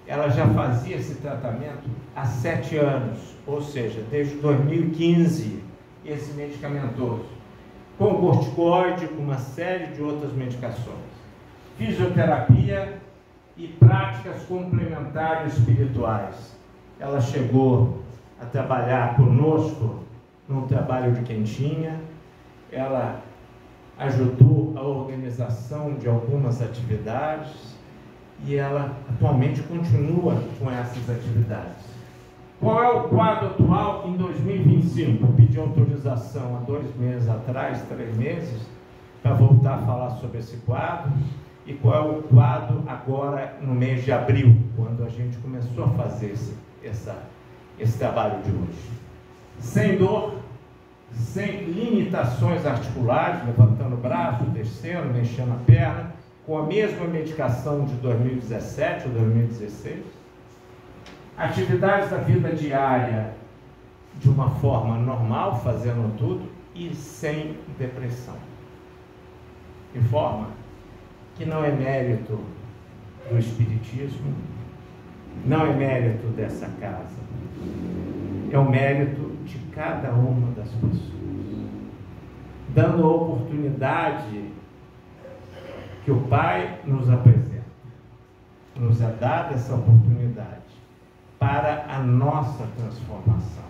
Ela já fazia esse tratamento há 7 anos, ou seja, desde 2015, esse medicamentoso, com corticoide, com uma série de outras medicações, fisioterapia e práticas complementares espirituais. Ela chegou a trabalhar conosco no trabalho de Quentinha, ela ajudou a organização de algumas atividades e ela atualmente continua com essas atividades. Qual é o quadro atual em 2025? Eu pedi autorização há 2 meses atrás, 3 meses, para voltar a falar sobre esse quadro. E qual é o quadro agora no mês de abril, quando a gente começou a fazer esse trabalho de hoje? Sem dor, sem limitações articulares, levantando o braço, descendo, mexendo a perna, com a mesma medicação de 2017 ou 2016. Atividades da vida diária de uma forma normal, fazendo tudo, e sem depressão. De forma que não é mérito do Espiritismo, não é mérito dessa casa, é o mérito de cada uma das pessoas, dando a oportunidade que o Pai nos apresenta, nos é dada essa oportunidade para a nossa transformação.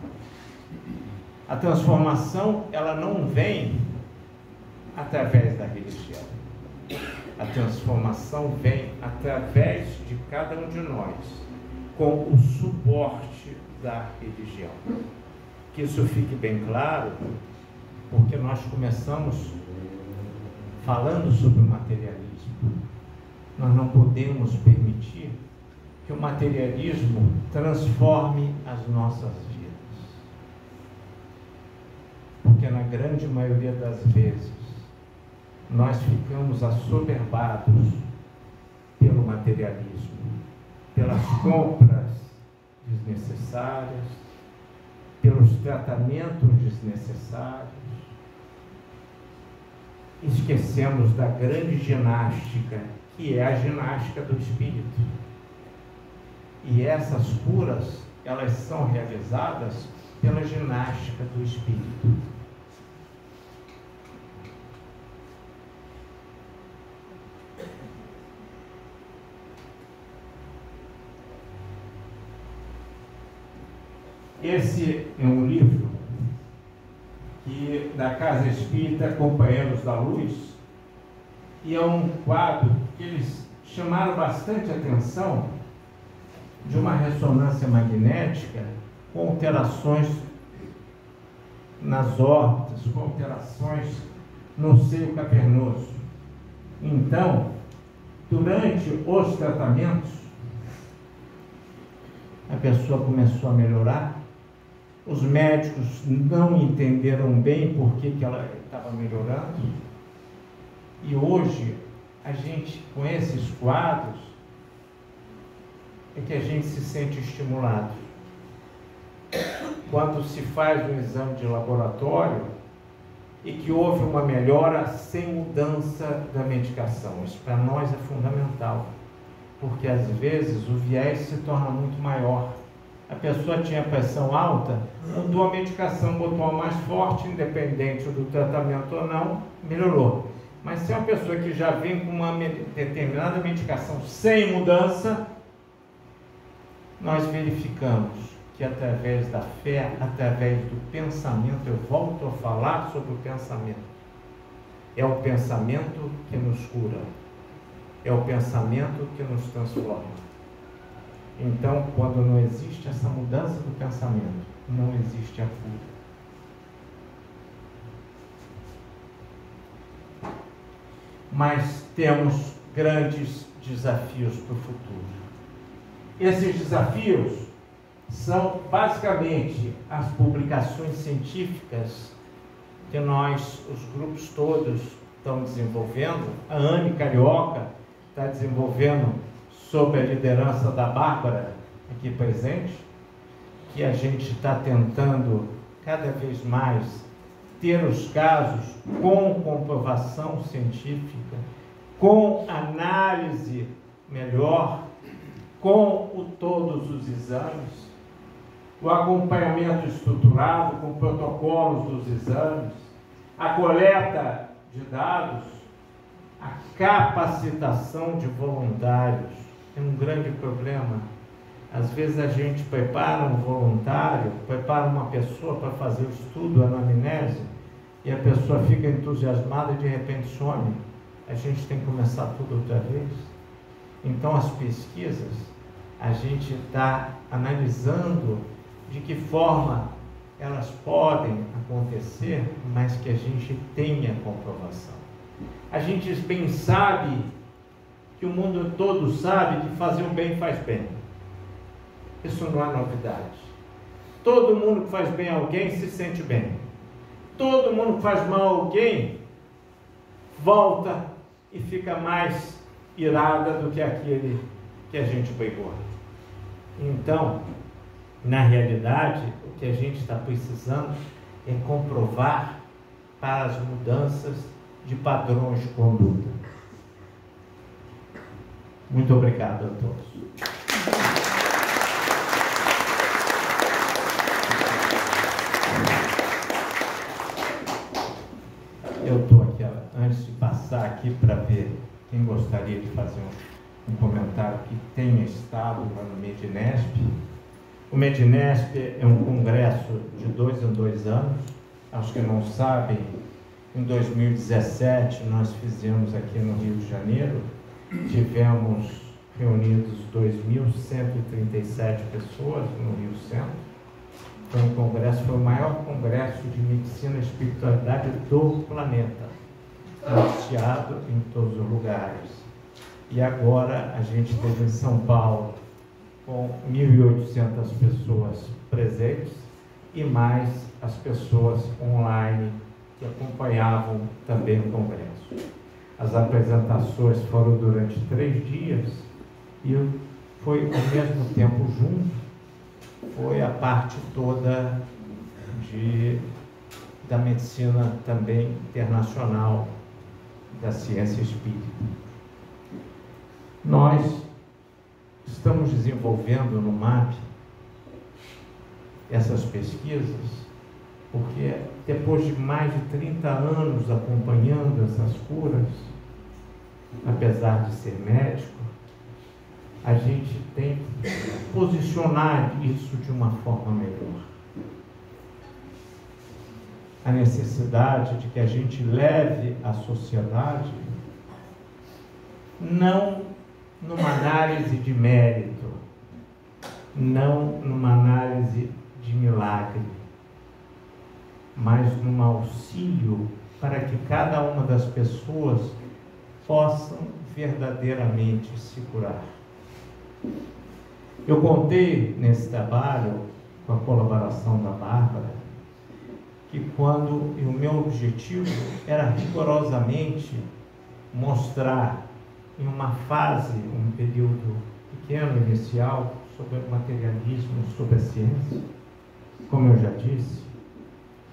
A transformação, ela não vem através da religião. A transformação vem através de cada um de nós, com o suporte da religião. Que isso fique bem claro, porque nós começamos falando sobre o materialismo. Nós não podemos permitir que o materialismo transforme as nossas vidas. Porque na grande maioria das vezes, nós ficamos assoberbados pelo materialismo, pelas compras desnecessárias, pelos tratamentos desnecessários. Esquecemos da grande ginástica, que é a ginástica do espírito. E essas curas, elas são realizadas pela ginástica do espírito. Esse é um livro que, da Casa Espírita Companheiros da Luz, e é um quadro que eles chamaram bastante atenção, de uma ressonância magnética com alterações nas órbitas, com alterações no seio cavernoso. Então, durante os tratamentos, a pessoa começou a melhorar. Os médicos não entenderam bem por que ela estava melhorando. E hoje, a gente, com esses quadros, é que a gente se sente estimulado. Quando se faz um exame de laboratório e que houve uma melhora sem mudança da medicação. Isso para nós é fundamental, porque às vezes o viés se torna muito maior. A pessoa tinha pressão alta, mudou a medicação, botou uma mais forte, independente do tratamento ou não, melhorou. Mas se é uma pessoa que já vem com uma determinada medicação sem mudança, nós verificamos que através da fé, através do pensamento, eu volto a falar sobre o pensamento. É o pensamento que nos cura. É o pensamento que nos transforma. Então, quando não existe essa mudança do pensamento, não existe a cura. Mas temos grandes desafios para o futuro. Esses desafios são basicamente as publicações científicas que nós, os grupos todos, estão desenvolvendo. A Anne Carioca está desenvolvendo sob a liderança da Bárbara, aqui presente, que a gente está tentando cada vez mais ter os casos com comprovação científica, com análise melhor, com todos os exames, o acompanhamento estruturado com protocolos dos exames, a coleta de dados, a capacitação de voluntários. É um grande problema. Às vezes a gente prepara um voluntário, prepara uma pessoa para fazer o estudo, a anamnese, e a pessoa fica entusiasmada e de repente some. A gente tem que começar tudo outra vez. Então as pesquisas, a gente está analisando de que forma elas podem acontecer, mas que a gente tenha comprovação. A gente bem sabe que o mundo todo sabe que fazer o bem faz bem. Isso não é novidade. Todo mundo que faz bem a alguém se sente bem. Todo mundo que faz mal a alguém volta e fica mais irada do que aquele que a gente brigou. Então, na realidade, o que a gente está precisando é comprovar para as mudanças de padrões de conduta. Muito obrigado a todos. Eu estou aqui, antes de passar aqui para ver quem gostaria de fazer um comentário que tenha estado lá no Medinesp. O Medinesp é um congresso de 2 em 2 anos. Aos que não sabem, Em 2017, nós fizemos aqui no Rio de Janeiro, tivemos reunidos 2.137 pessoas no Rio Centro. Foi um congresso, foi o maior congresso de medicina e espiritualidade do planeta, noticiado em todos os lugares. E agora a gente teve em São Paulo com 1.800 pessoas presentes e mais as pessoas online que acompanhavam também o congresso. As apresentações foram durante 3 dias e foi ao mesmo tempo junto, foi a parte toda da medicina também internacional, da ciência espírita. Nós estamos desenvolvendo no MAP essas pesquisas porque depois de mais de 30 anos acompanhando essas curas, apesar de ser médico, a gente tem que posicionar isso de uma forma melhor. A necessidade de que a gente leve a sociedade não numa análise de mérito, não numa análise de milagre, mas num auxílio para que cada uma das pessoas possam verdadeiramente se curar. Eu contei nesse trabalho, com a colaboração da Bárbara, que o meu objetivo era rigorosamente mostrar em uma fase, um período pequeno, inicial, sobre o materialismo, sobre a ciência. Como eu já disse,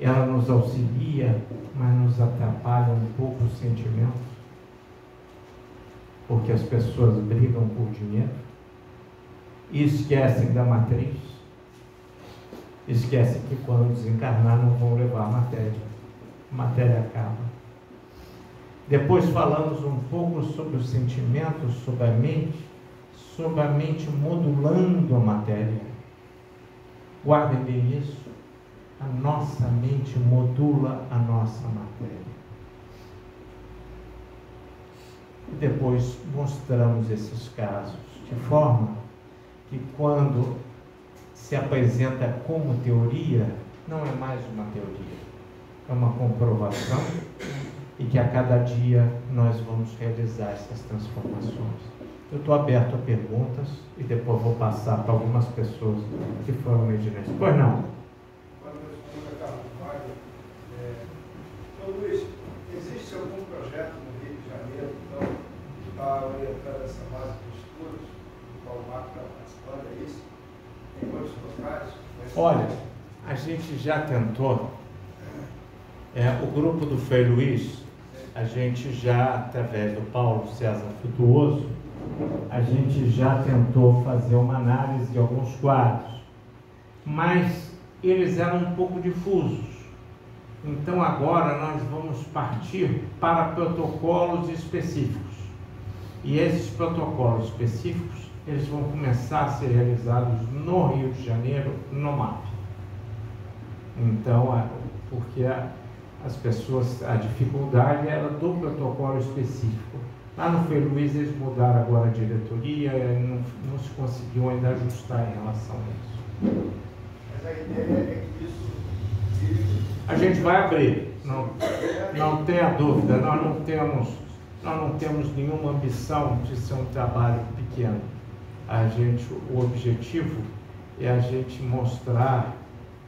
ela nos auxilia, mas nos atrapalha um pouco os sentimentos, porque as pessoas brigam por dinheiro e esquecem da matriz, esquecem que quando desencarnar não vão levar a matéria acaba. Depois falamos um pouco sobre os sentimentos, sobre a mente modulando a matéria. Guardem bem isso. A nossa mente modula a nossa matéria. E depois mostramos esses casos, de forma que quando se apresenta como teoria, não é mais uma teoria, é uma comprovação, e que a cada dia nós vamos realizar essas transformações. Eu estou aberto a perguntas e depois vou passar para algumas pessoas que foram medianas. Pois não? Luiz, existe algum projeto no Rio de Janeiro, então, para orientar essa base de estudos, do qual o Marco está participando, é isso? Tem outros locais? Olha, a gente já tentou, o grupo do Frei Luiz, a gente já, através do Paulo César Frutuoso, a gente já tentou fazer uma análise de alguns quadros, mas eles eram um pouco difusos. Então agora nós vamos partir para protocolos específicos. E esses protocolos específicos, eles vão começar a ser realizados no Rio de Janeiro, no MAP. Então, porque as pessoas, a dificuldade era do protocolo específico. Lá no Frei Luiz eles mudaram agora a diretoria, não se conseguiu ainda ajustar em relação a isso. Mas a ideia é que isso... A gente vai abrir, não tenha dúvida, nós não temos nenhuma ambição de ser um trabalho pequeno. O objetivo é a gente mostrar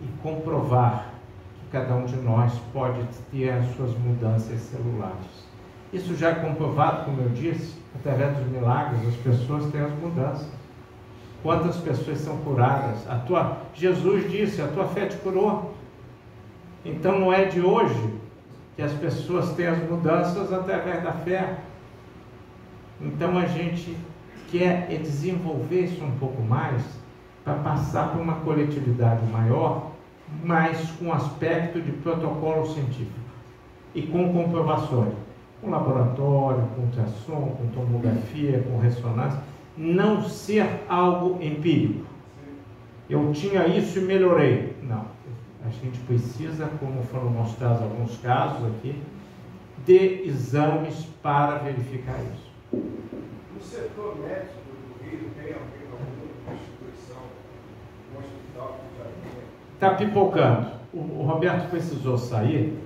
e comprovar que cada um de nós pode ter as suas mudanças celulares. Isso já é comprovado, como eu disse, através dos milagres, as pessoas têm as mudanças. Quantas pessoas são curadas? Jesus disse, a tua fé te curou. Então não é de hoje que as pessoas têm as mudanças através da fé. Então a gente quer desenvolver isso um pouco mais para passar para uma coletividade maior, mas com aspecto de protocolo científico e com comprovações, com laboratório, com ultrassom, com tomografia, com ressonância, não ser algo empírico. Eu tinha isso e melhorei. Não. A gente precisa, como foram mostrados alguns casos aqui, de exames para verificar isso. No setor médico do Rio, tem alguma instituição, um hospital que já tem? Está pipocando. O Roberto precisou sair.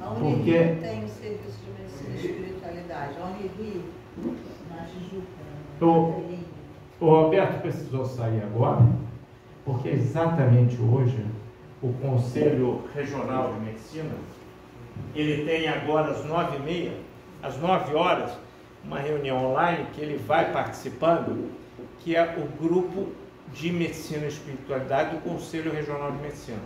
A Porque- Unirio tem o serviço de medicina e espiritualidade. A Unirio, na Tijuca. O Roberto precisou sair agora, porque exatamente hoje o Conselho Regional de Medicina, ele tem agora às 9h30, às 9 horas, uma reunião online que ele vai participando, que é o grupo de Medicina e Espiritualidade do Conselho Regional de Medicina.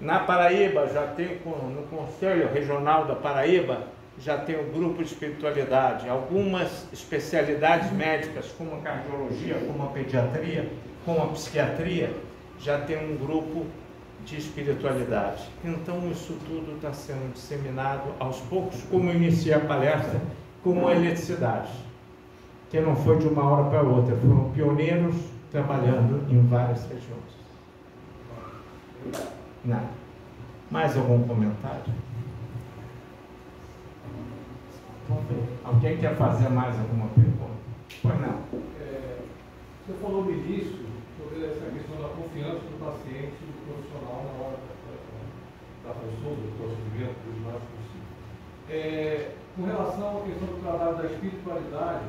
Na Paraíba, já tem, no Conselho Regional da Paraíba, já tem o grupo de espiritualidade. Algumas especialidades médicas, como a cardiologia, como a pediatria, como a psiquiatria, já tem um grupo de espiritualidade. Então, isso tudo está sendo disseminado aos poucos, como eu iniciei a palestra, como a eletricidade, que não foi de uma hora para outra, foram pioneiros trabalhando em várias regiões. Não. Mais algum comentário? Vamos ver. Alguém quer fazer mais alguma pergunta? Pois não. Você falou no início sobre essa questão da confiança do paciente e do profissional na hora da consulta, do procedimento, do diagnóstico. Com relação à questão do trabalho da espiritualidade,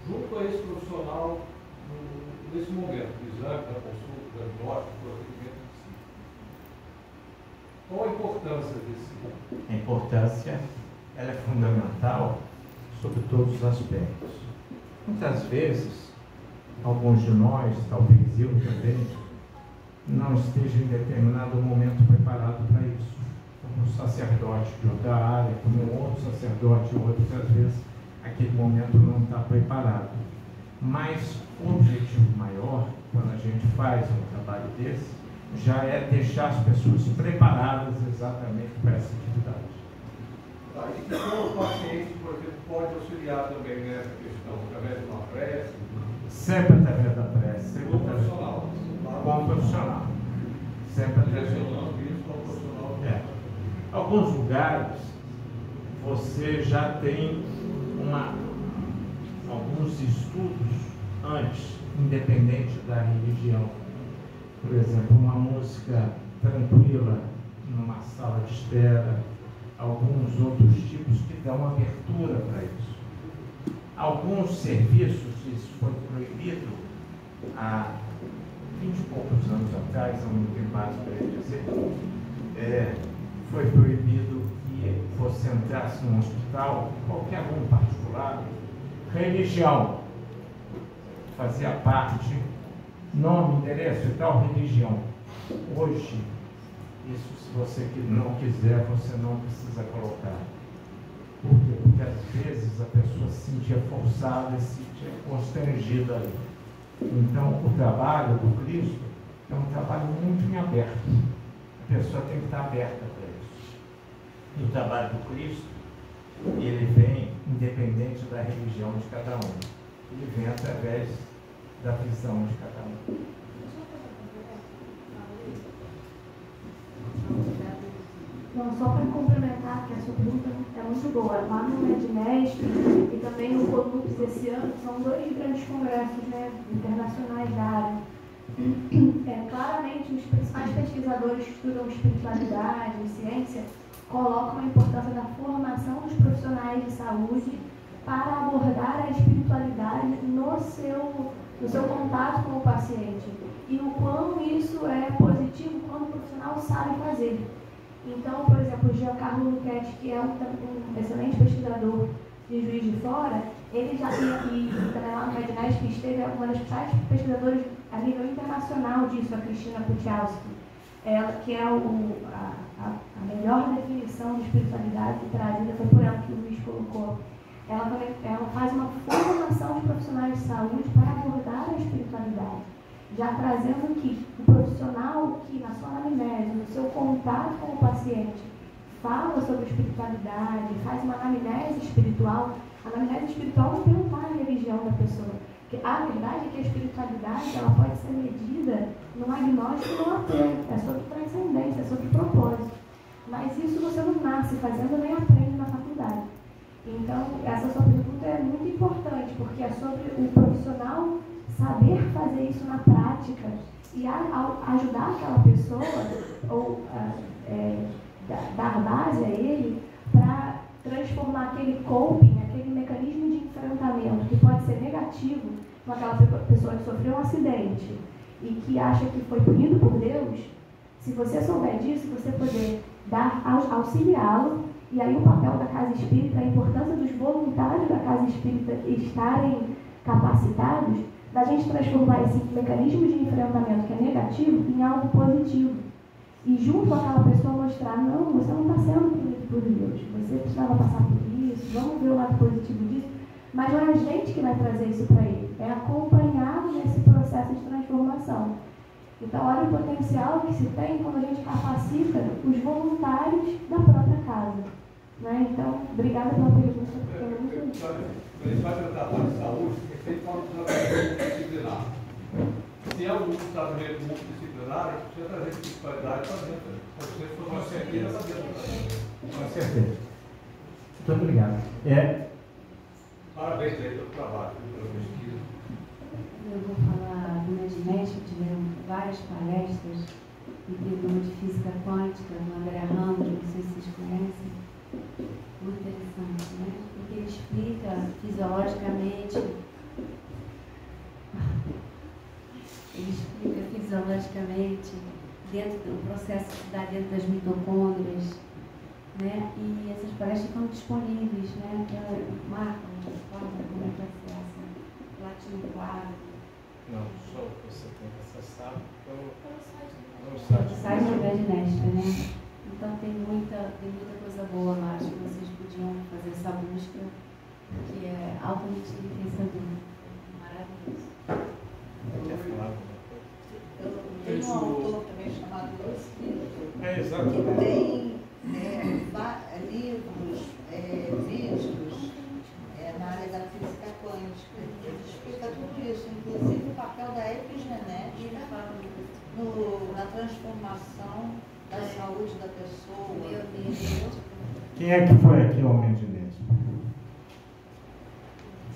junto a esse profissional, nesse momento, do exame, da consulta, do diagnóstico, do procedimento em si. Qual a importância desse? A importância, ela é fundamental sobre todos os aspectos. Muitas vezes, alguns de nós, talvez eu também, não esteja em determinado momento preparado para isso. Como um sacerdote de outra área, como um outro sacerdote, outras vezes, aquele momento não está preparado. Mas o objetivo maior, quando a gente faz um trabalho desse, já é deixar as pessoas preparadas exatamente para essa atividade. E como o paciente, por exemplo, pode auxiliar também nessa questão, através de uma prece? Sempre através da prece, sempre Com o através profissional. com o profissional. Sempre através Direcionando isso ao profissional. Alguns lugares você já tem alguns estudos antes, independente da religião. Por exemplo, uma música tranquila numa sala de espera, alguns outros tipos que dão abertura para isso. Alguns serviços, isso foi proibido há 20 e poucos anos atrás, não tem base para ele dizer, foi proibido que você entrasse num hospital, qualquer um particular, religião, fazia parte, nome, endereço e tal, religião. Hoje, isso se você não quiser, você não precisa colocar. Por quê? Porque às vezes a pessoa se sentia forçada, se sentia constrangida ali. Então, o trabalho do Cristo é um trabalho muito em aberto. A pessoa tem que estar aberta para isso. E o trabalho do Cristo, ele vem independente da religião de cada um. Ele vem através da visão de cada um. Não, só para complementar, que a sua pergunta é muito boa. Lá no Medmestre e também no Colups esse ano, são 2 grandes congressos, né, internacionais da área. Claramente, os principais pesquisadores que estudam espiritualidade e ciência colocam a importância da formação dos profissionais de saúde para abordar a espiritualidade no seu contato com o paciente. E o quão isso é positivo quando o profissional sabe fazer. Então, por exemplo, o Giancarlo Luchetti, que é um excelente pesquisador de Juiz de Fora, ele já e também lá no Medmestre, que esteve uma das principais pesquisadoras a nível internacional disso, a Cristina Puchalski, que é a melhor definição de espiritualidade trazida, foi por ela que o Luiz colocou. Ela faz uma formação de profissionais de saúde para abordar a espiritualidade, já trazendo que o profissional que na sua anamnese, no seu contato com o paciente, fala sobre espiritualidade, faz uma anamnese espiritual. A anamnese espiritual não perguntar a religião da pessoa. Porque a verdade é que a espiritualidade ela pode ser medida num agnóstico e num ateu. É sobre transcendência, é sobre propósito. Mas isso você não nasce fazendo nem aprende na espiritualidade. Então, essa sua pergunta é muito importante, porque é sobre o profissional saber fazer isso na prática e ajudar aquela pessoa, ou dar base a ele, para transformar aquele coping, aquele mecanismo de enfrentamento que pode ser negativo com aquela pessoa que sofreu um acidente e que acha que foi punido por Deus. Se você souber disso, você poder auxiliá-lo. E aí o papel da Casa Espírita, a importância dos voluntários da Casa Espírita estarem capacitados, da gente transformar esse mecanismo de enfrentamento que é negativo em algo positivo. E junto àquela pessoa mostrar, não, você não está sendo punido por Deus, você precisava passar por isso, vamos ver o lado positivo disso. Mas não é a gente que vai trazer isso para ele, é acompanhá-lo nesse processo de transformação. Então, olha o potencial que se tem quando a gente capacita os voluntários da própria casa. Né? Então, obrigada pela pergunta, porque é muito... Quando a gente vai tratar de saúde, é sempre fala do tratamento multidisciplinar. Se é um tratamento multidisciplinar, a gente precisa trazer espiritualidade para dentro. Com certeza. Com certeza. Muito obrigado. Parabéns aí pelo trabalho, pela pesquisa. Eu vou falar do Medimete, tivemos várias palestras, e teve uma de física quântica, do André Ramos, não sei se vocês conhecem. Muito interessante, né? Porque ele explica fisiologicamente dentro do processo que se dá dentro das mitocôndrias, né? E essas palestras estão disponíveis, né? Marca, como é que acessa? Latino Claro. Não, só você tem que acessar pelo site do Medimete, né? Então tem muita coisa boa lá. Acho que vocês podiam fazer essa busca, que é altamente enriquecedor. Maravilhoso. Quer falar alguma coisa? Eu tenho um autor também chamado Luiz Pinto, exato. que tem livros, vídeos na área da física quântica. Ele explica tudo isso, inclusive o papel da epigenética na transformação da saúde da pessoa. Quem é que foi aqui ao Medinesp?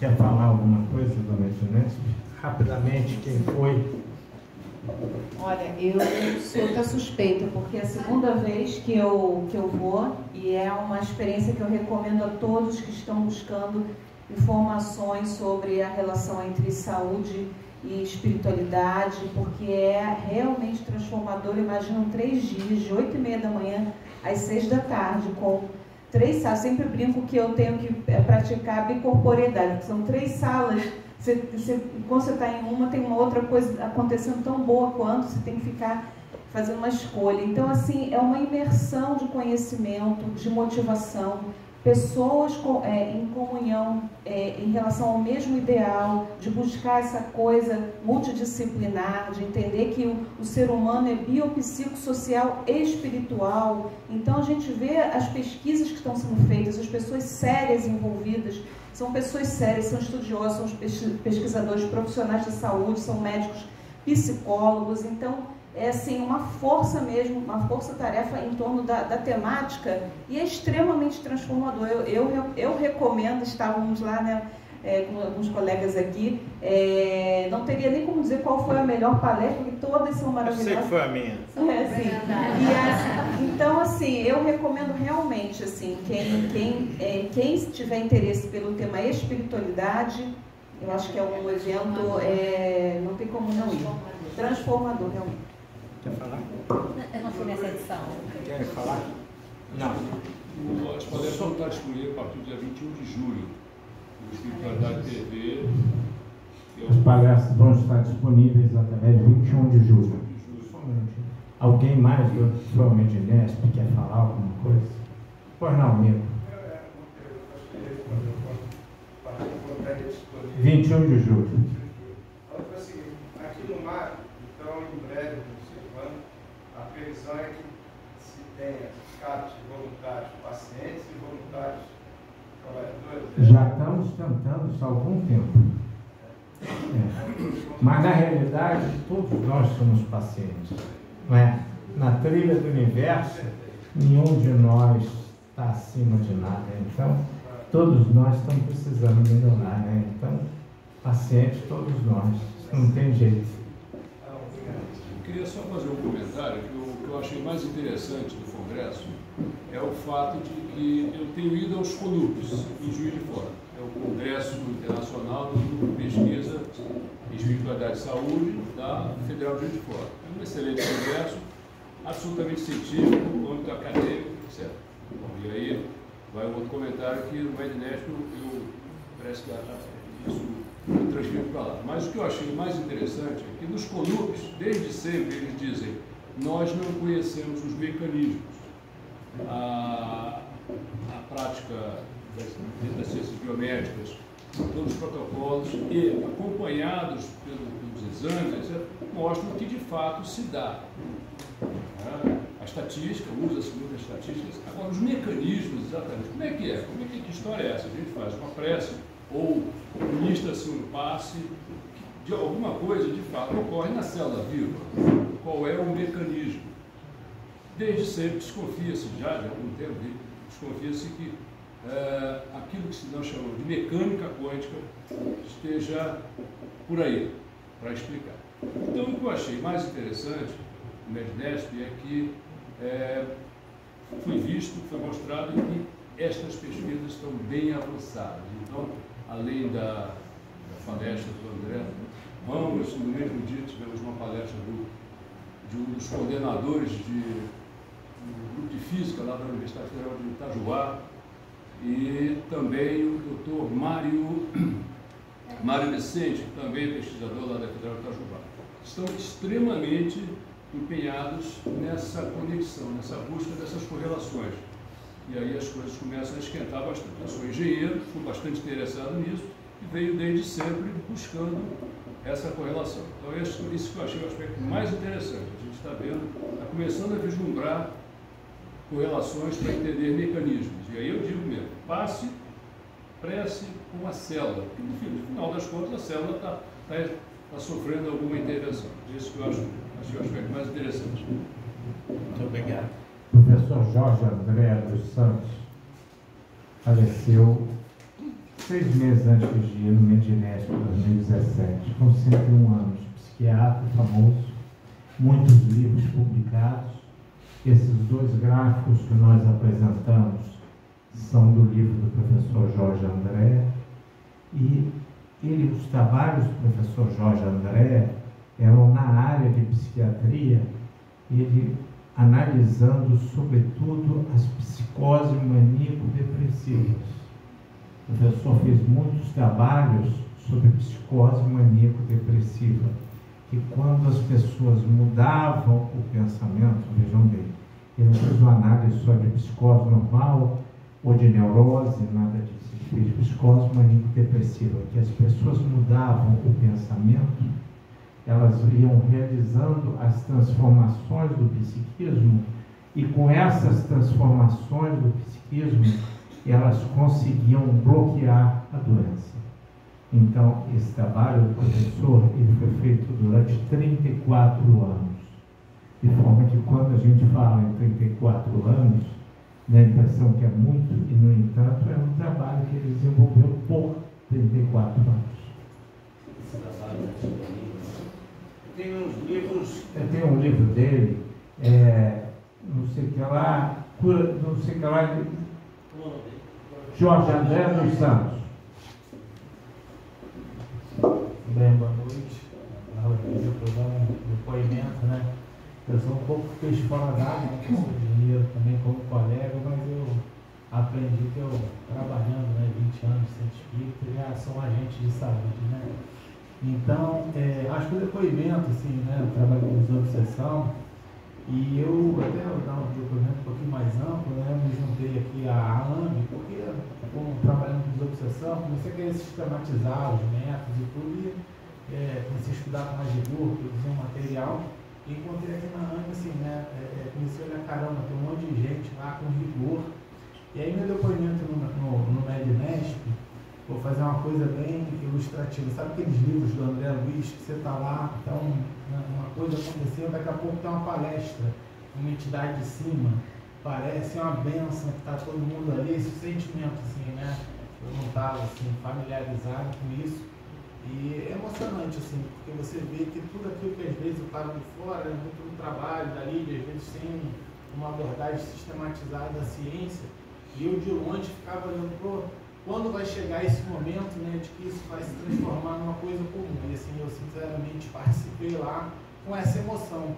Quer falar alguma coisa do Medinesp? Rapidamente, quem foi? Olha, eu sou até suspeita, porque é a segunda vez que eu vou, e é uma experiência que eu recomendo a todos que estão buscando informações sobre a relação entre saúde e espiritualidade, porque é realmente transformador. Imaginam 3 dias, de 8h30 da manhã às 6 da tarde, com 3 salas. Sempre brinco que eu tenho que praticar a bicorporeidade, porque são 3 salas. Quando você está em uma, tem uma outra coisa acontecendo tão boa quanto, você tem que ficar fazendo uma escolha. Então, assim, é uma imersão de conhecimento, de motivação, pessoas em comunhão em relação ao mesmo ideal, de buscar essa coisa multidisciplinar, de entender que o ser humano é biopsicossocial e espiritual. Então, a gente vê as pesquisas que estão sendo feitas, as pessoas sérias envolvidas. São pessoas sérias, são estudiosos, são pesquisadores, profissionais de saúde, são médicos, psicólogos. Então, é assim, uma força mesmo, uma força-tarefa em torno da temática, e é extremamente transformador. Eu recomendo, estávamos lá, né, com alguns colegas aqui, não teria nem como dizer qual foi a melhor palestra, porque todas são maravilhosas. Eu sei que foi a minha. Então, assim, eu recomendo realmente, assim, quem tiver interesse pelo tema espiritualidade, eu acho que é um evento, não tem como não ir. Transformador, realmente. Quer falar? Eu não fui nessa edição. Quer falar? Não. As palestras vão estar disponíveis a partir do dia 21 de julho. No Espiritualidade TV. As palestras vão estar disponíveis até 21 de julho. Só um minutinho. Alguém mais do Medinesp quer falar alguma coisa? Pois não, amigo. 21 de julho. Aqui no mar, então, em breve, no segundo ano, a previsão é que se tenha CAPs voluntários pacientes e voluntários trabalhadores. Já estamos tentando isso há algum tempo. Mas, na realidade, todos nós somos pacientes. Não é? Na trilha do universo, nenhum de nós está acima de nada. Então, todos nós estamos precisando melhorar, né? Então, paciente, todos nós. Não tem jeito. Eu queria só fazer um comentário que o que eu achei mais interessante do Congresso é o fato de que eu tenho ido aos CONUPs em Juiz de Fora. É o Congresso Internacional de Pesquisa em Espiritualidade e Saúde da Federal de Juiz de Fora. É um excelente congresso, absolutamente científico, muito acadêmico, etc. Bom, e aí vai um outro comentário que no Mednesp parece que isso eu transfiro para lá. Mas o que eu achei mais interessante é que nos CONUPs, desde sempre, eles dizem: nós não conhecemos os mecanismos. A prática das ciências biomédicas, todos os protocolos e acompanhados pelos exames, etc., mostram que de fato se dá. A estatística, usa-se muitas estatísticas. Agora, os mecanismos, exatamente, como é que é? Que história é essa? A gente faz uma prece ou ministra-se um passe, de alguma coisa de fato ocorre na célula viva. Qual é o mecanismo? Desde sempre desconfia-se, já de algum tempo, desconfia-se que aquilo que nós chamamos de mecânica quântica esteja por aí, para explicar. Então, o que eu achei mais interessante no Mednesp é que foi visto, foi mostrado que estas pesquisas estão bem avançadas. Então, além da palestra do André Ramos, no mesmo dia tivemos uma palestra de um dos coordenadores do grupo de física lá da Universidade Federal de Itajuá, e também o doutor Mário Vicente, que também é pesquisador lá da Federal de Itajuá. Estão extremamente empenhados nessa conexão, nessa busca dessas correlações. E aí as coisas começam a esquentar bastante. Eu sou engenheiro, fui bastante interessado nisso e venho desde sempre buscando essa correlação. Então, isso que eu achei o aspecto mais interessante. A gente está vendo, está começando a vislumbrar correlações para entender mecanismos. E aí eu digo mesmo, passe, prece com a célula. E no final das contas, a célula está sofrendo alguma intervenção. Isso que eu acho o aspecto mais interessante. Muito obrigado. O professor Jorge André dos Santos faleceu 6 meses antes de ir no Mednesp, em 2017, com 101 anos, psiquiatra famoso, muitos livros publicados. Esses 2 gráficos que nós apresentamos são do livro do professor Jorge André, e os trabalhos do professor Jorge André eram na área de psiquiatria, ele analisando sobretudo as psicoses maníaco-depressivas. O professor fez muitos trabalhos sobre psicose maníaco-depressiva, que quando as pessoas mudavam o pensamento, vejam bem, ele não fez uma análise só de psicose normal ou de neurose, nada disso, ele fez psicose maníaco-depressiva, que as pessoas mudavam o pensamento, elas iam realizando as transformações do psiquismo, e com essas transformações do psiquismo, elas conseguiam bloquear a doença. Então, esse trabalho do professor, ele foi feito durante 34 anos, de forma que quando a gente fala em 34 anos, dá a impressão que é muito, e no entanto é um trabalho que ele desenvolveu por 34 anos. Esse trabalho tem uns livros. Tem um livro dele, não sei o que lá, Jorge André dos Santos. Bem, boa noite. Eu vou dar um depoimento, né? Eu sou um pouco peixe fora d'água, né? Eu sou engenheiro também como colega, mas eu aprendi que eu, trabalhando 20 anos de centro espírita, já sou um agente de saúde, né? Então, acho que o depoimento, assim, né? Eu trabalho com desobsessão, e eu até vou dar um depoimento um pouquinho mais amplo, né? Eu me juntei aqui à AMB, porque, como trabalhando com desobsessão, comecei a querer sistematizar os métodos e tudo, e comecei a estudar com mais rigor, produzir um material, e encontrei aqui na AMB, assim, né? Comecei a olhar, caramba, tem um monte de gente lá com rigor, e aí meu depoimento no Mednesp, vou fazer uma coisa bem ilustrativa. Sabe aqueles livros do André Luiz que você está lá, então uma coisa aconteceu, daqui a pouco tem uma palestra, uma entidade de cima, parece uma benção que está todo mundo ali, esse sentimento assim, né? Eu não estava assim, familiarizado com isso. E é emocionante, assim, porque você vê que tudo aquilo que às vezes eu estava de fora, muito no trabalho, dali, às vezes sem uma abordagem sistematizada da ciência, e eu de longe ficava olhando, pô, quando vai chegar esse momento, né, de que isso vai se transformar numa coisa comum. E assim, eu sinceramente participei lá com essa emoção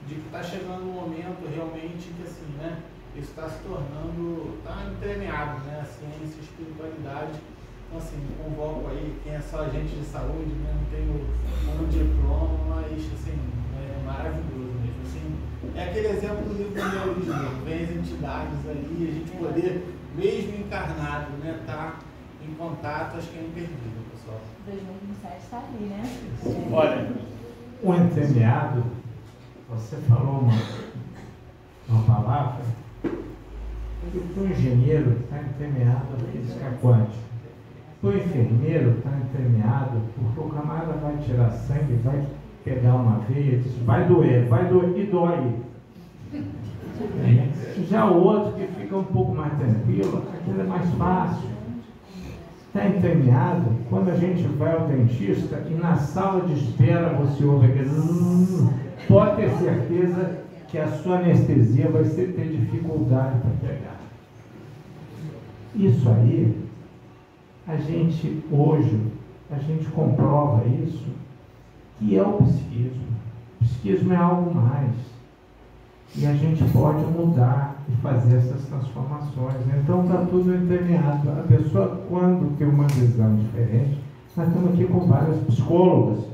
de que está chegando um momento realmente que assim, né, isso está se tornando, está entremeado, né, a ciência, a espiritualidade. Então assim, convoco aí quem é só agente de saúde, né, não tem um diploma, mas assim, é maravilhoso mesmo. Assim, é aquele exemplo do livro do Leão Lisboa, vem as entidades ali, a gente poder, mesmo encarnado, né, tá em contato, acho que é imperdível, pessoal. 2027 está ali, né? Olha, o entremeado, você falou uma palavra, que para o engenheiro está entremeado a física quântica. Para o enfermeiro está entremeado porque o camarada vai tirar sangue, vai pegar uma veia e diz, vai doer, e dói. Já o outro que fica um pouco mais tranquilo, aquilo é mais fácil. Está entremeado quando a gente vai ao dentista e na sala de espera você ouve aquele zzz, pode ter certeza que a sua anestesia vai ter dificuldade para pegar. Isso aí, hoje, a gente comprova isso, que é o psiquismo. O psiquismo é algo mais. E a gente pode mudar e fazer essas transformações. Então está tudo entremeado. A pessoa, quando tem uma visão diferente, nós estamos aqui com várias psicólogas.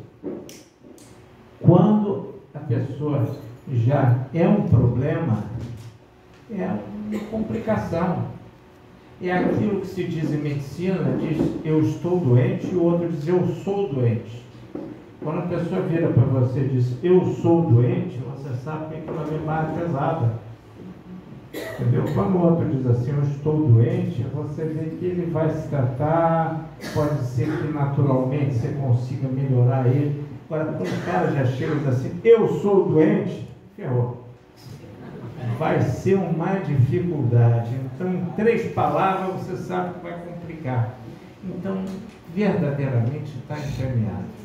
Quando a pessoa já é um problema, é uma complicação. É aquilo que se diz em medicina, diz eu estou doente, e o outro diz eu sou doente. Quando a pessoa vira para você e diz eu sou doente, você sabe que aquilo é mais pesada. Entendeu? Quando o outro diz assim, eu estou doente, você vê que ele vai se tratar, pode ser que naturalmente você consiga melhorar ele. Agora, quando o cara já chega e diz assim, eu sou doente, ferrou. Vai ser uma dificuldade. Então, em 3 palavras, você sabe que vai complicar. Então, verdadeiramente está entremeado.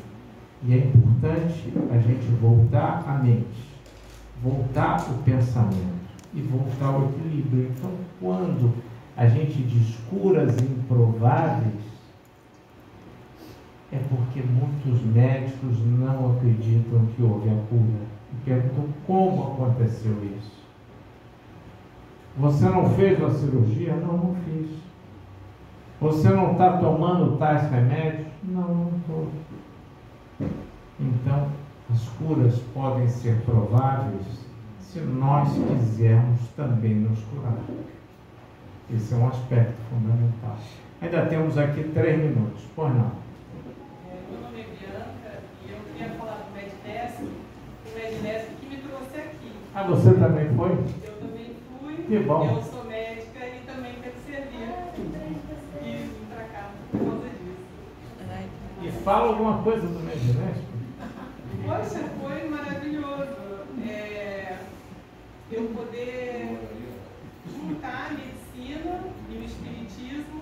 E é importante a gente voltar a mente, voltar o pensamento e voltar ao equilíbrio. Então, quando a gente diz curas improváveis, é porque muitos médicos não acreditam que houve a cura. E perguntam como aconteceu isso. Você não fez a cirurgia? Não, não fiz. Você não está tomando tais remédios? Não, não estou. Então, as curas podem ser prováveis se nós quisermos também nos curar. Esse é um aspecto fundamental. Ainda temos aqui 3 minutos. Pois não? Meu nome é Bianca e eu queria falar do Meddesk, o Meddesk que me trouxe aqui. Ah, você também foi? Eu também fui. Que bom. Eu sou médica e também quero servir. E vim para cá por causa disso. E fala alguma coisa do Meddesk? Poxa, foi maravilhoso. Eu poder juntar a medicina e o espiritismo,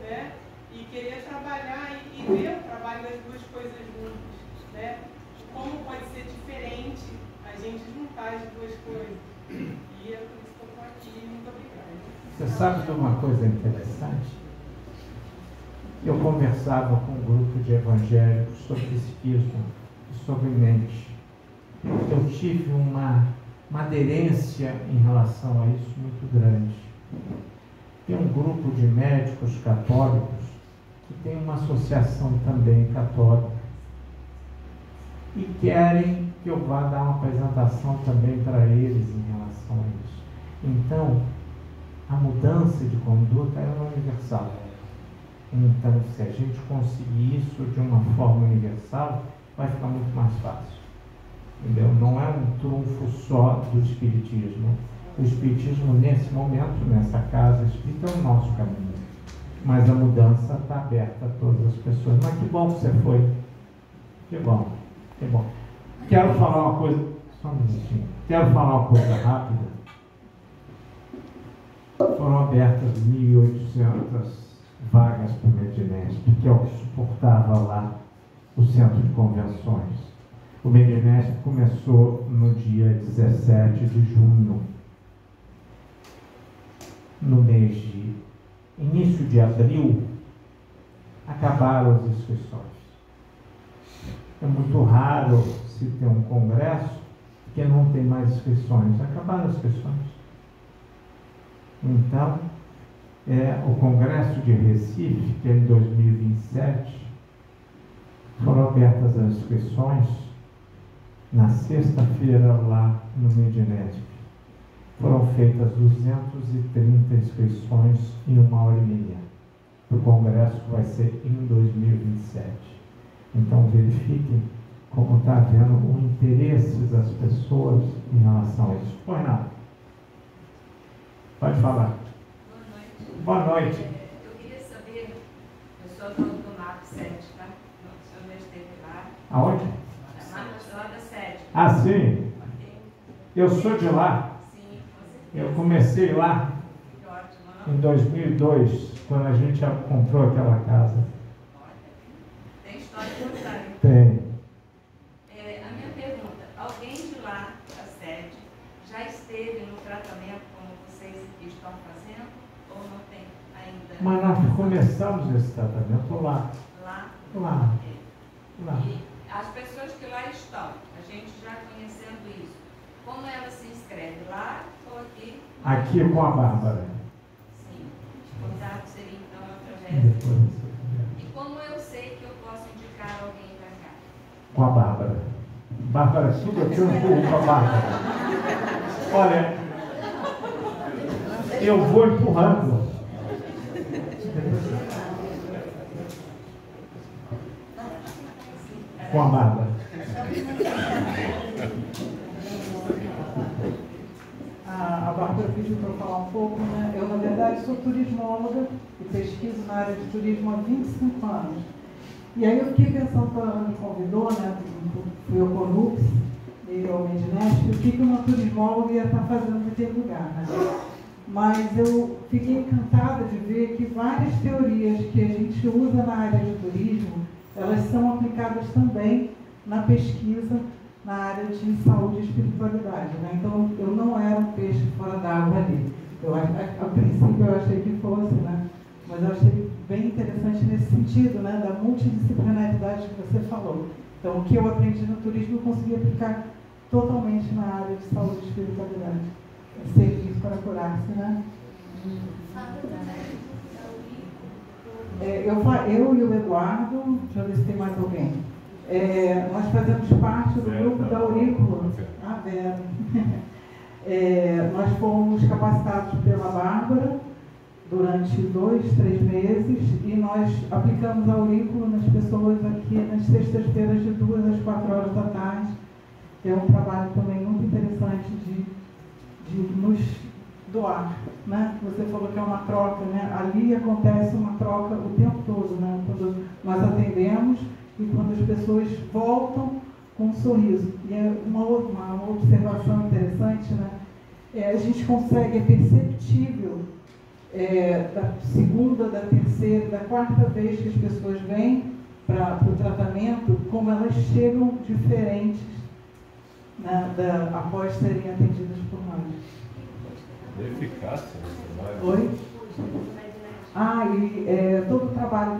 né? E querer trabalhar e ver o trabalho das duas coisas juntas, né? Como pode ser diferente a gente juntar as duas coisas. E é por isso que eu estou aqui. Muito obrigada. Você sabe de uma coisa interessante? Eu conversava com um grupo de evangélicos sobre psiquismo e sobre mente. Eu tive uma aderência em relação a isso muito grande. Tem um grupo de médicos católicos que tem uma associação também católica e querem que eu vá dar uma apresentação também para eles em relação a isso. Então, a mudança de conduta é universal. Então, se a gente conseguir isso de uma forma universal, vai ficar muito mais fácil. Entendeu? Não é um trunfo só do Espiritismo. O Espiritismo, nesse momento, nessa casa espírita, é o nosso caminho. Mas a mudança está aberta a todas as pessoas. Mas que bom que você foi. Que bom, que bom. Quero falar uma coisa, só um minutinho. Quero falar uma coisa rápida. foram abertas 1.800 vagas para o Medinesp, que é o que suportava lá o centro de convenções. O Medinesp começou no dia 17 de junho. No mês de início de abril, acabaram as inscrições. É muito raro se ter um congresso que não tem mais inscrições. Acabaram as inscrições. Então, o Congresso de Recife, que é em 2027, foram abertas as inscrições na sexta-feira lá no Medinesp. Foram feitas 230 inscrições em 1h30. O Congresso vai ser em 2027. Então, verifiquem como está havendo o interesse das pessoas em relação a isso. Pois não. Pode falar. Boa noite. Eu queria saber, eu sou do MAP 7, tá? O senhor já esteve lá. Aonde? Lá da sede. Ah, sim. Eu sou de lá. Sim, eu comecei lá em 2002, quando a gente comprou aquela casa. Tem história de contar. Tem. A minha pergunta, alguém de lá da sede já esteve no tratamento como vocês estão fazendo ou não tem ainda? Mas nós começamos esse tratamento lá. Lá? Lá. Lá. E as pessoas que lá estão, a gente já conhecendo isso, como ela se inscreve lá ou aqui? Aqui com a Bárbara. Sim. O contato seria então através. E como eu sei que eu posso indicar alguém para cá? Com a Bárbara. Bárbara, tudo aqui eu empurro com a Bárbara. Olha, eu vou empurrando. Com a Bárbara. A Bárbara pediu para eu falar um pouco, né? Eu, na verdade, sou turismóloga e pesquiso na área de turismo há 25 anos. E aí eu fiquei pensando, quando ela me convidou, né? Fui ao Conups e ao Medinesp, o que uma turismóloga ia estar fazendo naquele lugar, né? Mas eu fiquei encantada de ver que várias teorias que a gente usa na área de turismo, elas são aplicadas também na pesquisa na área de saúde e espiritualidade, né? Então, eu não era um peixe fora d'água ali. A princípio, eu achei que fosse, né? Mas eu achei bem interessante nesse sentido, né? Da multidisciplinaridade que você falou. Então, o que eu aprendi no turismo, eu consegui aplicar totalmente na área de saúde e espiritualidade. Serviço para curar-se, né? Eu e o Eduardo, deixa eu ver se tem mais alguém. Nós fazemos parte do grupo da Aurículo. Ah, Vera. Nós fomos capacitados pela Bárbara durante 2, 3 meses e nós aplicamos a Aurículo nas pessoas aqui nas sextas-feiras de 2 às 4 horas da tarde. É um trabalho também muito interessante de nos doar, né? Você falou que é uma troca, né? Ali acontece uma troca o tempo todo, né? Quando nós atendemos e quando as pessoas voltam com um sorriso. E é uma observação interessante, né? A gente consegue, é perceptível da segunda, da terceira, da quarta vez que as pessoas vêm para o tratamento, como elas chegam diferentes, né, após serem atendidas por nós. Eficácia. Oi? E todo o trabalho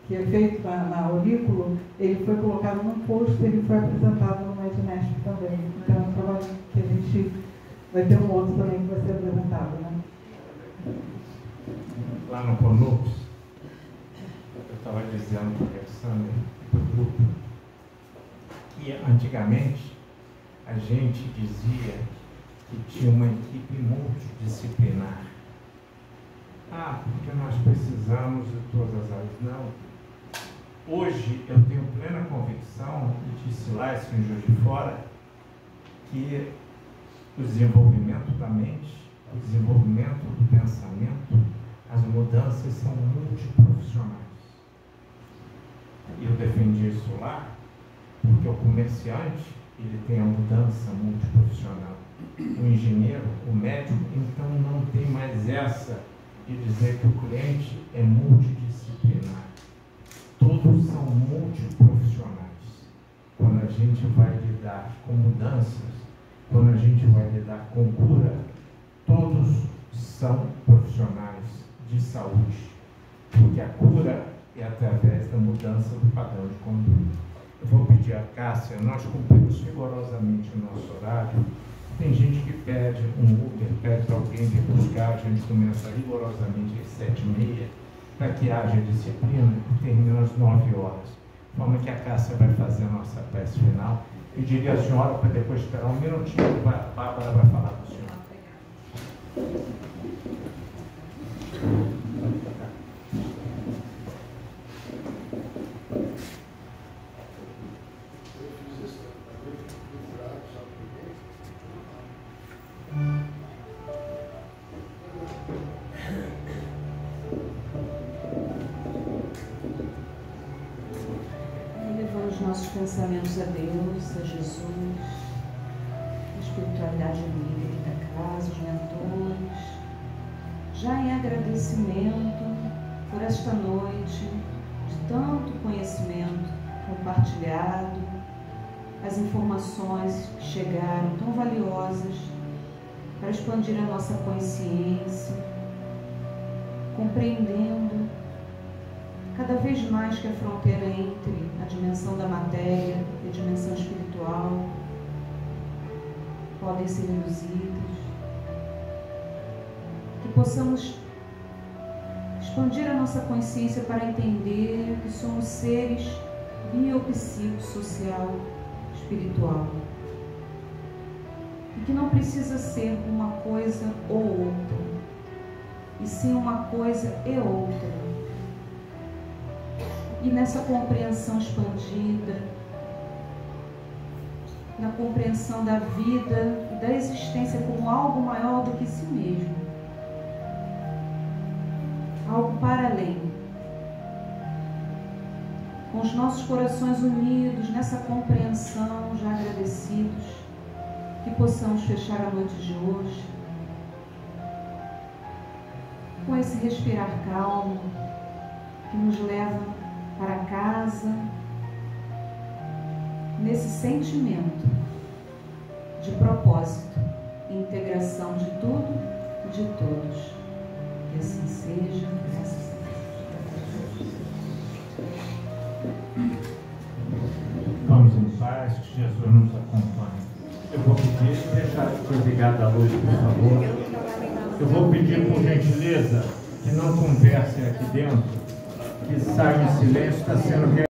que é feito na Aurículo, ele foi colocado num pôster e foi apresentado no Medinesp também. Então, é um trabalho que a gente vai ter um outro também que vai ser apresentado, né? Lá no Conups, eu estava dizendo para o Alexandre, para o grupo, que antigamente a gente dizia que tinha uma equipe multidisciplinar. Porque nós precisamos de todas as áreas. Não. Hoje eu tenho plena convicção, e disse lá isso em Juiz de Fora, que o desenvolvimento da mente, o desenvolvimento do pensamento, as mudanças são multiprofissionais. E eu defendi isso lá, porque o comerciante, ele tem a mudança multiprofissional. O o engenheiro, o médico, então não tem mais essa de dizer que o cliente é multidisciplinar. Todos são multiprofissionais. Quando a gente vai lidar com mudanças, quando a gente vai lidar com cura, todos são profissionais de saúde, porque a cura é através da mudança do padrão de conduta. Eu vou pedir a Cássia, nós cumprimos rigorosamente o nosso horário. Tem gente que pede um Uber, pede para alguém vir buscar, a gente começa rigorosamente às 7h30, para que haja disciplina e termina às 9 horas. De forma que a Cássia vai fazer a nossa prece final. Eu diria à senhora para depois esperar um minutinho, a Bárbara vai falar com a senhora. Elevando os nossos pensamentos a Deus, a Jesus, a espiritualidade amiga aqui da casa, os mentores, já em agradecimento por esta noite de tanto conhecimento compartilhado, as informações que chegaram tão valiosas para expandir a nossa consciência, compreendendo cada vez mais que a fronteira entre a dimensão da matéria e a dimensão espiritual podem ser reduzidas, que possamos expandir a nossa consciência para entender que somos seres biopsicossocial espiritual e que não precisa ser uma coisa ou outra, e sim uma coisa e outra. E nessa compreensão expandida, na compreensão da vida e da existência como algo maior do que si mesmo, algo para além, com os nossos corações unidos nessa compreensão, já agradecidos, que possamos fechar a noite de hoje com esse respirar calmo que nos leva para casa, nesse sentimento de propósito e integração de tudo e de todos. Que assim seja, que assim seja. Vamos em paz, que Jesus nos acompanhe. Eu vou pedir, deixar desligada a luz, por favor. Eu vou pedir, por gentileza, que não conversem aqui dentro, que saiam em silêncio, está sendo